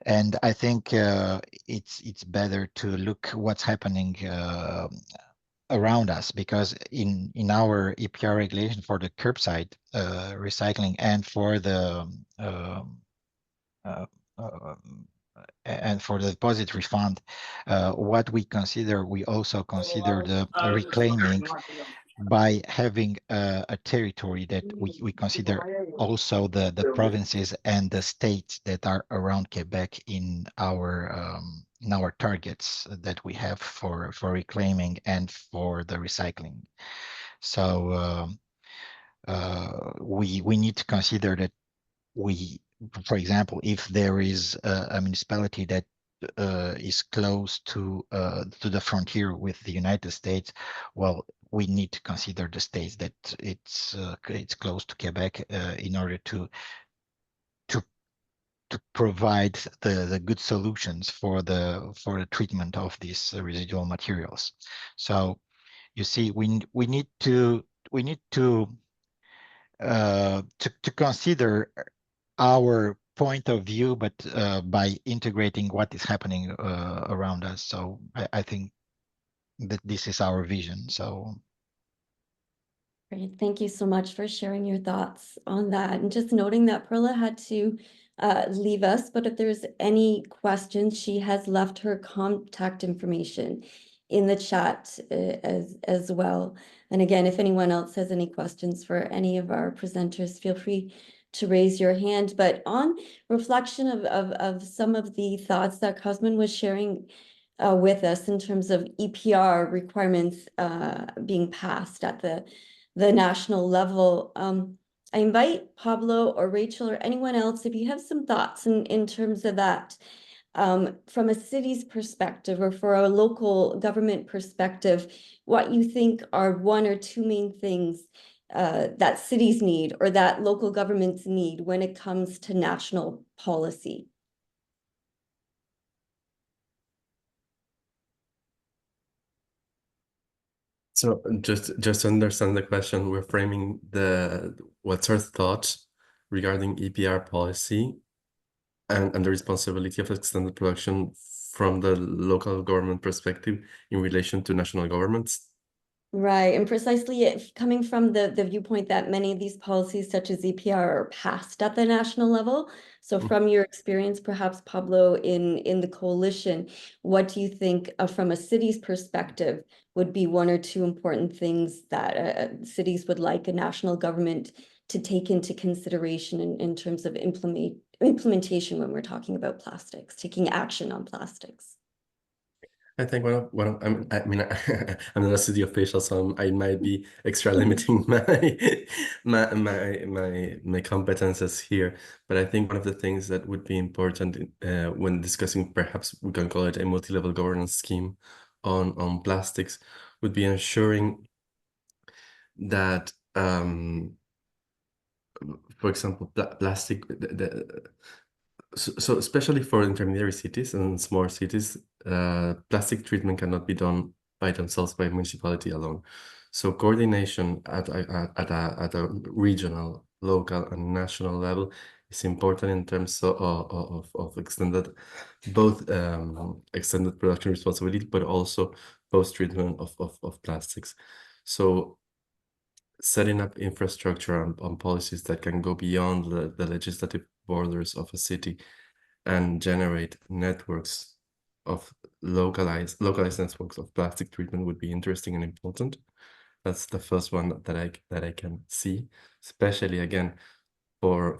And I think it's better to look what's happening around us, because in our EPR regulation for the curbside recycling and for the and for the deposit refund, what we consider, we also consider the reclaiming by having a territory that we consider also the provinces and the states that are around Quebec in our targets that we have for reclaiming and for the recycling. So we need to consider that for example, if there is a municipality that is close to the frontier with the United States, well, we need to consider the states that it's close to Quebec in order to provide the good solutions for the treatment of these residual materials. So you see, we need to consider our point of view, but by integrating what is happening around us. So I think that this is our vision. So Great. Thank you so much for sharing your thoughts on that. And just noting that Perla had to leave us, but if there's any questions, she has left her contact information in the chat as well. And again, if anyone else has any questions for any of our presenters, feel free to raise your hand. But on reflection of some of the thoughts that Cosmin was sharing with us in terms of EPR requirements being passed at the national level, I invite Pablo or Rachel or anyone else, if you have some thoughts in terms of that, from a city's perspective or for a local government perspective, what you think are one or two main things that cities need or that local governments need when it comes to national policy. So just to understand the question, we're framing what's our thought regarding EPR policy and the responsibility of extended production from the local government perspective in relation to national governments. Right, and precisely coming from the viewpoint that many of these policies, such as EPR, are passed at the national level. So from your experience, perhaps, Pablo, in the coalition, what do you think from a city's perspective would be one or two important things that cities would like a national government to take into consideration in terms of implementation when we're talking about plastics, taking action on plastics? I think I mean, I'm not a city official, so I might be extra limiting my competences here. But I think one of the things that would be important when discussing, perhaps we can call it a multi-level governance scheme on plastics, would be ensuring that, for example, plastic. So especially for intermediary cities and small cities, plastic treatment cannot be done by themselves by municipality alone. So coordination at a regional, local, and national level is important in terms of extended extended production responsibility, but also post-treatment of plastics. So setting up infrastructure on policies that can go beyond the legislative borders of a city and generate networks of localized networks of plastic treatment would be interesting and important. That's the first one that I can see, especially again for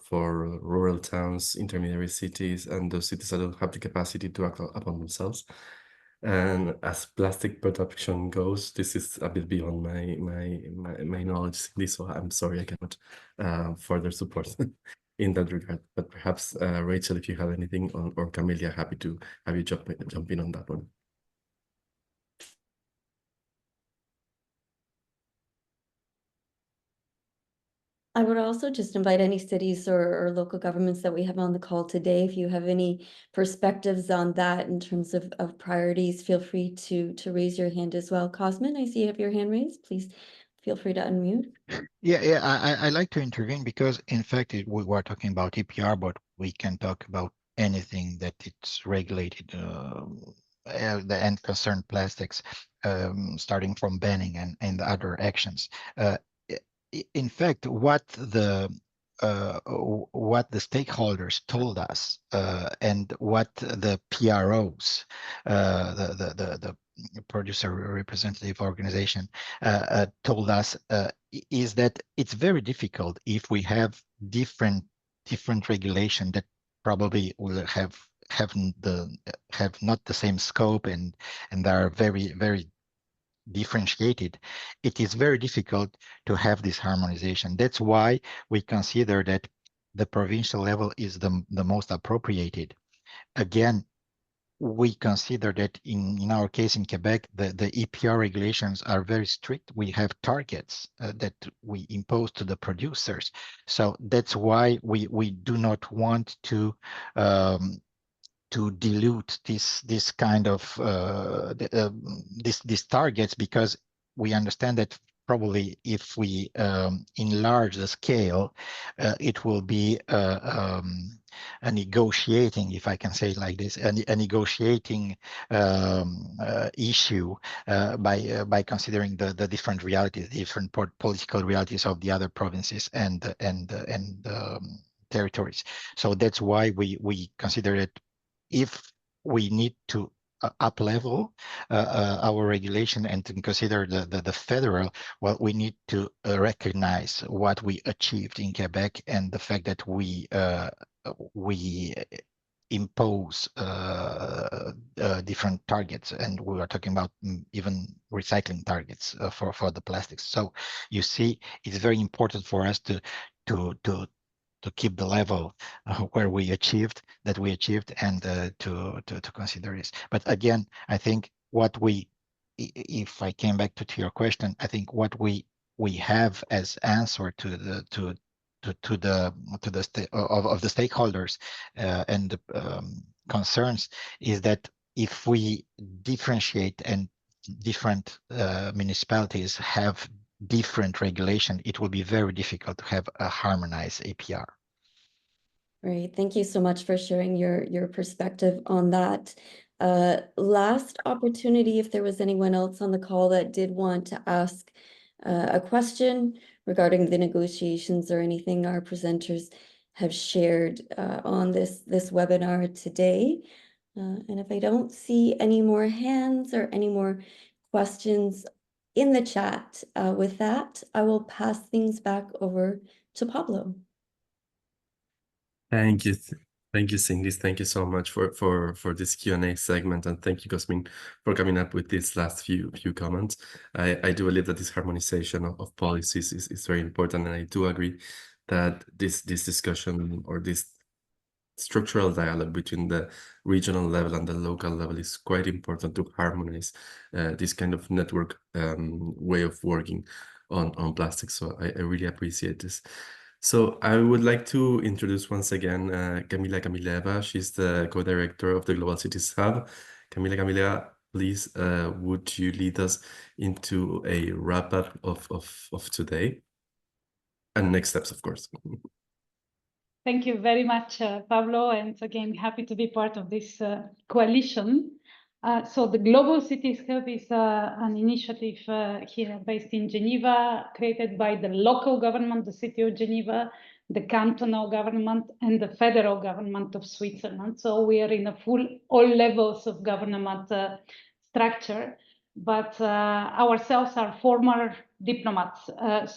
rural towns, intermediary cities, and those cities that don't have the capacity to act upon themselves. And as plastic production goes, this is a bit beyond my knowledge, so I'm sorry I cannot further support in that regard. But perhaps Rachel, if you have anything or Camelia, happy to have you jump in on that one. I would also just invite any cities or local governments that we have on the call today, if you have any perspectives on that in terms of priorities, feel free to raise your hand as well. Cosmin, I see you have your hand raised. Please feel free to unmute. Yeah, I like to intervene because, in fact, we were talking about EPR, but we can talk about anything that it's regulated and concerned plastics, starting from banning and other actions. In fact, what the stakeholders told us and what the PROs, the producer representative organization, told us is that it's very difficult if we have different regulation that probably will have not the same scope and are very differentiated. It is very difficult to have this harmonization. That's why we consider that the provincial level is the most appropriated. Again, we consider that in our case in Quebec, the EPR regulations are very strict. We have targets that we impose to the producers. So that's why we do not want to dilute this kind of these targets, because we understand that probably if we enlarge the scale, it will be a negotiating, if I can say it like this, a negotiating issue by considering the different realities, different political realities of the other provinces and territories. So that's why we consider it, if we need to up level our regulation and to consider the federal, well, we need to recognize what we achieved in Quebec and the fact that we impose different targets, and we are talking about even recycling targets for the plastics. So you see, it's very important for us to keep the level where we achieved and to consider this. But again, I think what if I came back to your question, I think what we have as answer to the stakeholders and the concerns is that if we differentiate and different municipalities have different regulation, it will be very difficult to have a harmonized APR. Great, thank you so much for sharing your perspective on that. Last opportunity, if there was anyone else on the call that did want to ask a question regarding the negotiations or anything our presenters have shared on this webinar today. And if I don't see any more hands or any more questions in the chat, with that, I will pass things back over to Pablo. Thank you. Thank you, Cindy. Thank you so much for this Q&A segment, and thank you, Cosmin, for coming up with these last few comments. I do believe that this harmonization of policies is very important, and I do agree that this discussion or this structural dialogue between the regional level and the local level is quite important to harmonize this kind of network way of working on plastics. So I really appreciate this. So I would like to introduce once again Camila Camileva. She's the co-director of the Global Cities Hub. Camila, please, would you lead us into a wrap-up of today? And next steps, of course. Thank you very much, Pablo, and again, happy to be part of this coalition. So the Global Cities Hub is an initiative here based in Geneva, created by the local government, the city of Geneva, the cantonal government, and the federal government of Switzerland. So we are in a all levels of government structure, but ourselves are former diplomats.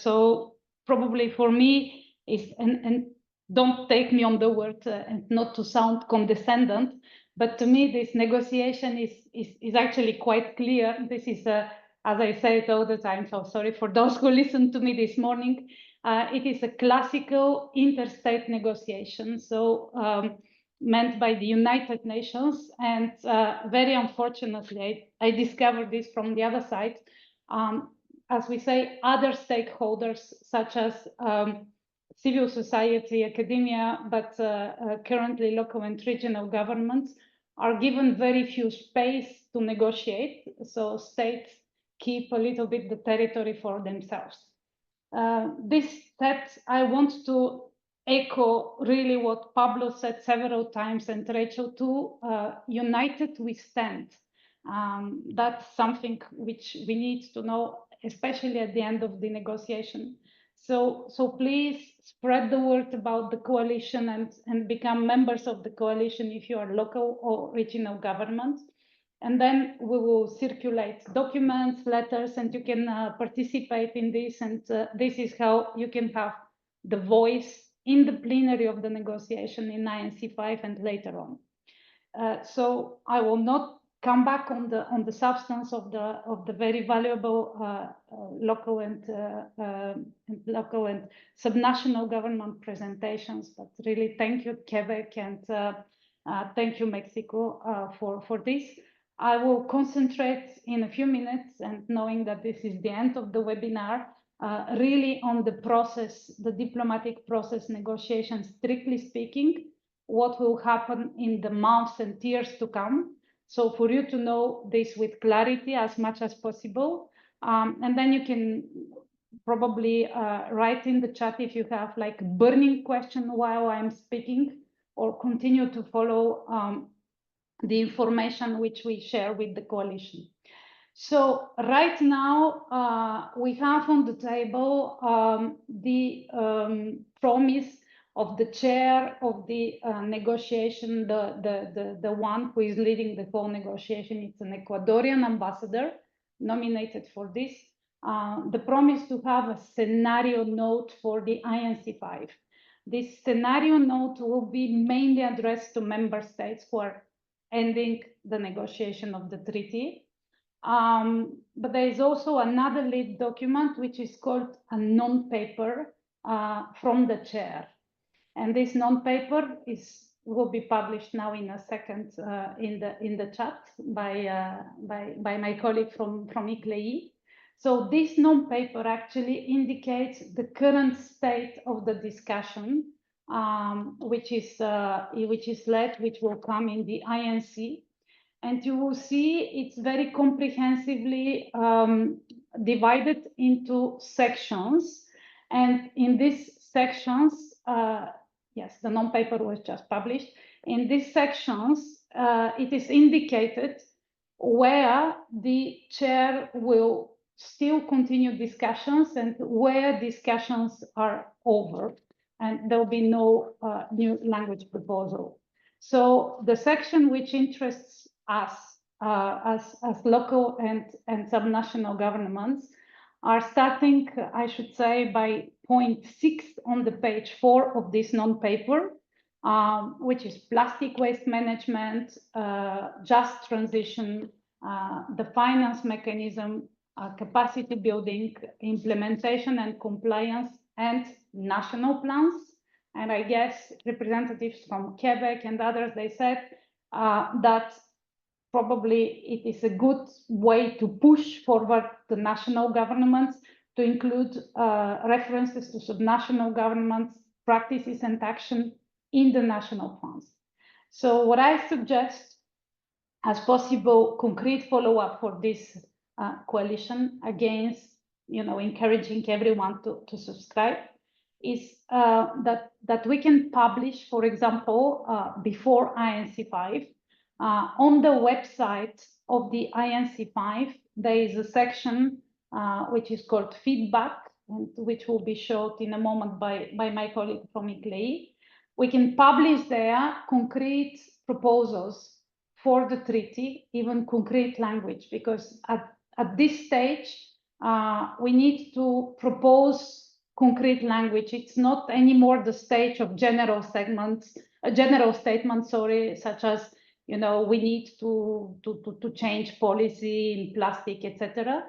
So probably for me is, and don't take me on the word and not to sound condescending, but to me, this negotiation is actually quite clear. This is, as I say it all the time, so sorry for those who listened to me this morning. It is a classical interstate negotiation, so meant by the United Nations. And very unfortunately, I discovered this from the other side. As we say, other stakeholders, such as civil society, academia, but currently local and regional governments are given very few space to negotiate. So states keep a little bit the territory for themselves. That I want to echo really what Pablo said several times, and Rachel too, united we stand. That's something which we need to know, especially at the end of the negotiation. So please spread the word about the coalition and become members of the coalition if you are local or regional governments. And then we will circulate documents, letters, and you can participate in this. And this is how you can have the voice in the plenary of the negotiation in INC5 and later on. So I will not come back on the substance of the very valuable local and subnational government presentations. But really, thank you, Quebec, and thank you, Mexico, for this. I will concentrate in a few minutes, and knowing that this is the end of the webinar, really on the process, the diplomatic process negotiations, strictly speaking, what will happen in the months and years to come. So for you to know this with clarity as much as possible. And then you can probably write in the chat if you have like a burning question while I'm speaking, or continue to follow the information which we share with the coalition. So right now we have on the table the promise of the chair of the negotiation, the one who is leading the whole negotiation. It's an Ecuadorian ambassador nominated for this. The promise to have a scenario note for the INC5. This scenario note will be mainly addressed to member states who are ending the negotiation of the treaty. But there is also another lead document, which is called a non-paper from the chair. And this non-paper will be published now in a second in the chat by my colleague from ICLEI. So this non-paper actually indicates the current state of the discussion, which will come in the INC. And you will see it's very comprehensively divided into sections. And in these sections, yes, the non-paper was just published. In these sections, it is indicated where the chair will still continue discussions and where discussions are over. And there will be no new language proposal. So the section which interests us as local and subnational governments are starting, I should say, by point 6 on the page 4 of this non-paper, which is plastic waste management, just transition, the finance mechanism, capacity building, implementation and compliance, and national plans. And I guess representatives from Quebec and others, they said that probably it is a good way to push forward the national governments to include references to subnational governments, practices and action in the national plans. So what I suggest as possible concrete follow-up for this coalition against, encouraging everyone to subscribe is that we can publish, for example, before INC5, on the website of the INC5, there is a section which is called feedback, and which will be showed in a moment by my colleague from ICLEI. We can publish there concrete proposals for the treaty, even concrete language, because at this stage, we need to propose concrete language. It's not anymore the stage of general statements, such as, we need to change policy in plastic, etc.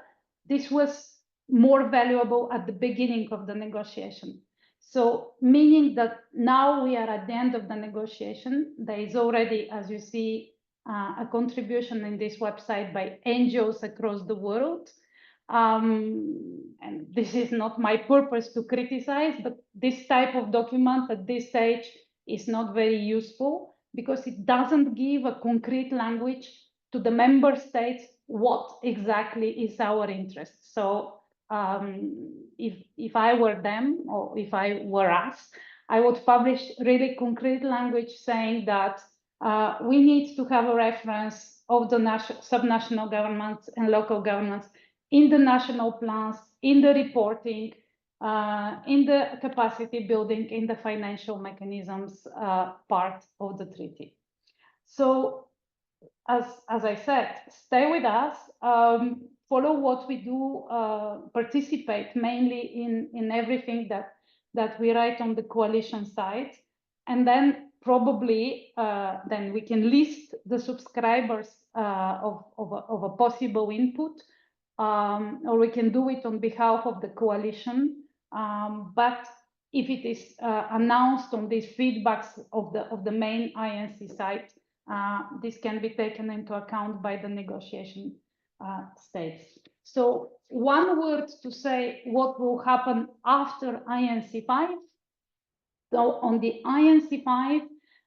This was more valuable at the beginning of the negotiation. So meaning that now we are at the end of the negotiation, there is already, as you see, a contribution in this website by NGOs across the world. And this is not my purpose to criticize, but this type of document at this stage is not very useful because it doesn't give a concrete language to the member states what exactly is our interest. So if I were them, or if I were us, I would publish really concrete language saying that we need to have a reference of the subnational governments and local governments in the national plans, in the reporting, in the capacity building, in the financial mechanisms part of the treaty. So as I said, stay with us, follow what we do, participate mainly in everything that we write on the coalition side, and then probably then we can list the subscribers of a possible input, or we can do it on behalf of the coalition. But if it is announced on these feedbacks of the main INC site, this can be taken into account by the negotiation states. So one word to say what will happen after INC 5. So on the INC 5,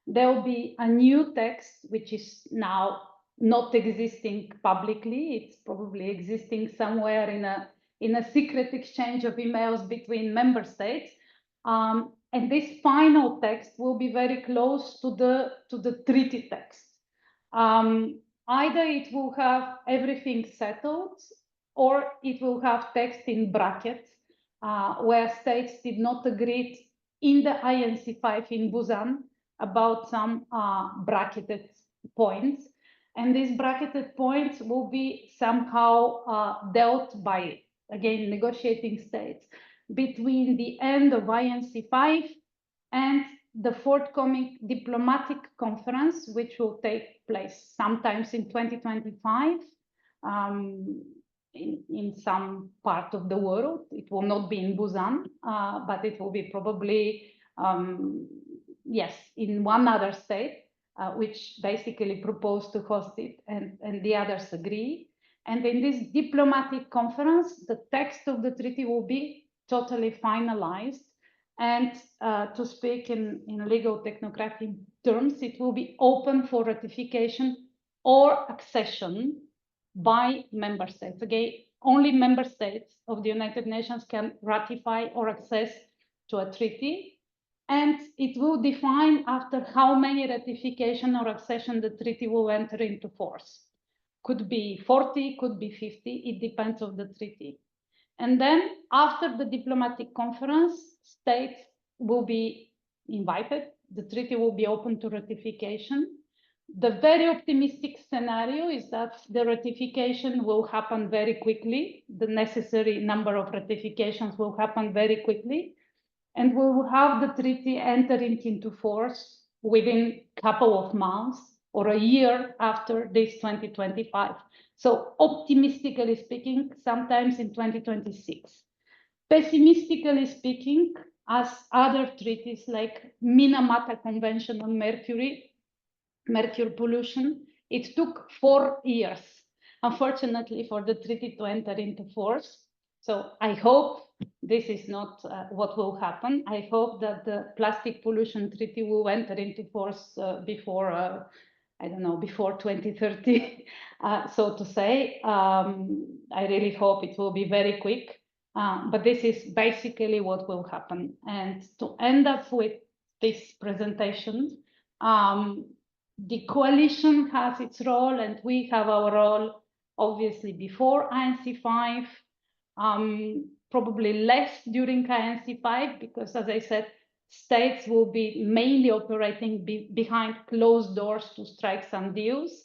there will be a new text, which is now not existing publicly. It's probably existing somewhere in a secret exchange of emails between member states. And this final text will be very close to the treaty text. Either it will have everything settled, or it will have text in brackets where states did not agree in the INC 5 in Busan about some bracketed points. And these bracketed points will be somehow dealt by, again, negotiating states between the end of INC 5 and the forthcoming diplomatic conference, which will take place sometimes in 2025 in some part of the world. It will not be in Busan, but it will be probably, yes, in one other state, which basically proposed to host it, and the others agree. And in this diplomatic conference, the text of the treaty will be totally finalized. And to speak in legal technocratic terms, it will be open for ratification or accession by member states. Again, only member states of the United Nations can ratify or access to a treaty. And it will define after how many ratification or accession the treaty will enter into force. Could be 40, could be 50, it depends on the treaty. And then after the diplomatic conference, states will be invited. The treaty will be open to ratification. The very optimistic scenario is that the ratification will happen very quickly. The necessary number of ratifications will happen very quickly. And we will have the treaty entering into force within a couple of months or a year after this 2025. So optimistically speaking, sometimes in 2026. Pessimistically speaking, as other treaties like Minamata Convention on Mercury pollution, it took 4 years, unfortunately, for the treaty to enter into force. So I hope this is not what will happen. I hope that the plastic pollution treaty will enter into force before, I don't know, before 2030, so to say. I really hope it will be very quick, but this is basically what will happen. And to end up with this presentation, the coalition has its role and we have our role, obviously, before INC 5, probably less during INC 5, because, as I said, states will be mainly operating behind closed doors to strike some deals,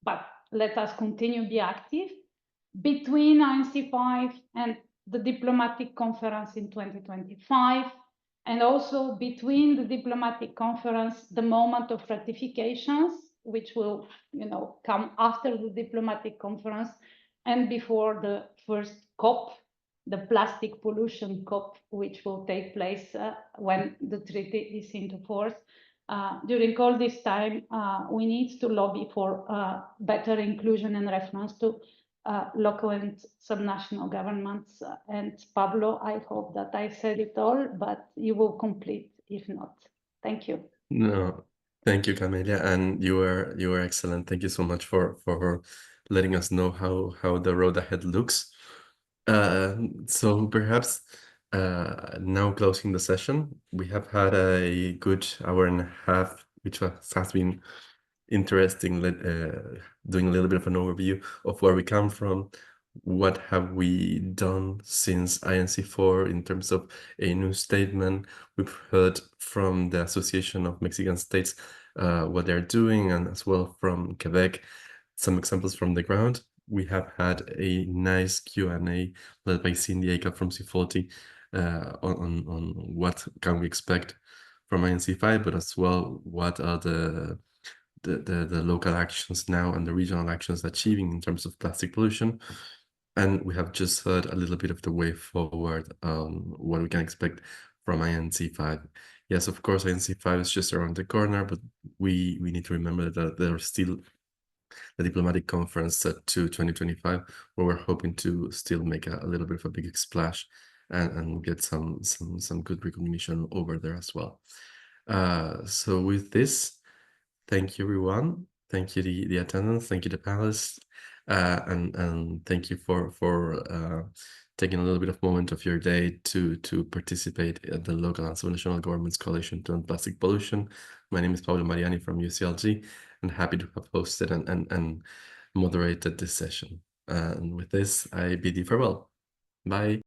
but let us continue to be active. Between INC 5 and the diplomatic conference in 2025, and also between the diplomatic conference, the moment of ratifications, which will, come after the diplomatic conference, and before the first COP, the plastic pollution COP, which will take place when the treaty is into force. During all this time, we need to lobby for better inclusion and reference to local and subnational governments. And Pablo, I hope that I said it all, but you will complete if not. Thank you. No, thank you, Camelia, and you were excellent. Thank you so much for letting us know how the road ahead looks. So perhaps now closing the session, we have had a good hour and a half, which has been interesting, doing a little bit of an overview of where we come from, what have we done since INC4 in terms of a new statement. We've heard from the Association of Mexican States what they're doing, and as well from Quebec, some examples from the ground. We have had a nice Q&A led by Cindy Aika from C40 on what can we expect from INC5, but as well what are the local actions now and the regional actions achieving in terms of plastic pollution. And we have just heard a little bit of the way forward, what we can expect from INC5. Yes, of course, INC5 is just around the corner, but we need to remember that there's still the diplomatic conference to 2025, where we're hoping to still make a little bit of a big splash and get some good recognition over there as well. So with this, thank you, everyone. Thank you, the attendants. Thank you, the panelists, and thank you for taking a little bit of moment of your day to participate at the local and subnational governments coalition to end plastic pollution. My name is Pablo Mariani from UCLG, and happy to have hosted and moderated this session. And with this, I bid you farewell. Bye.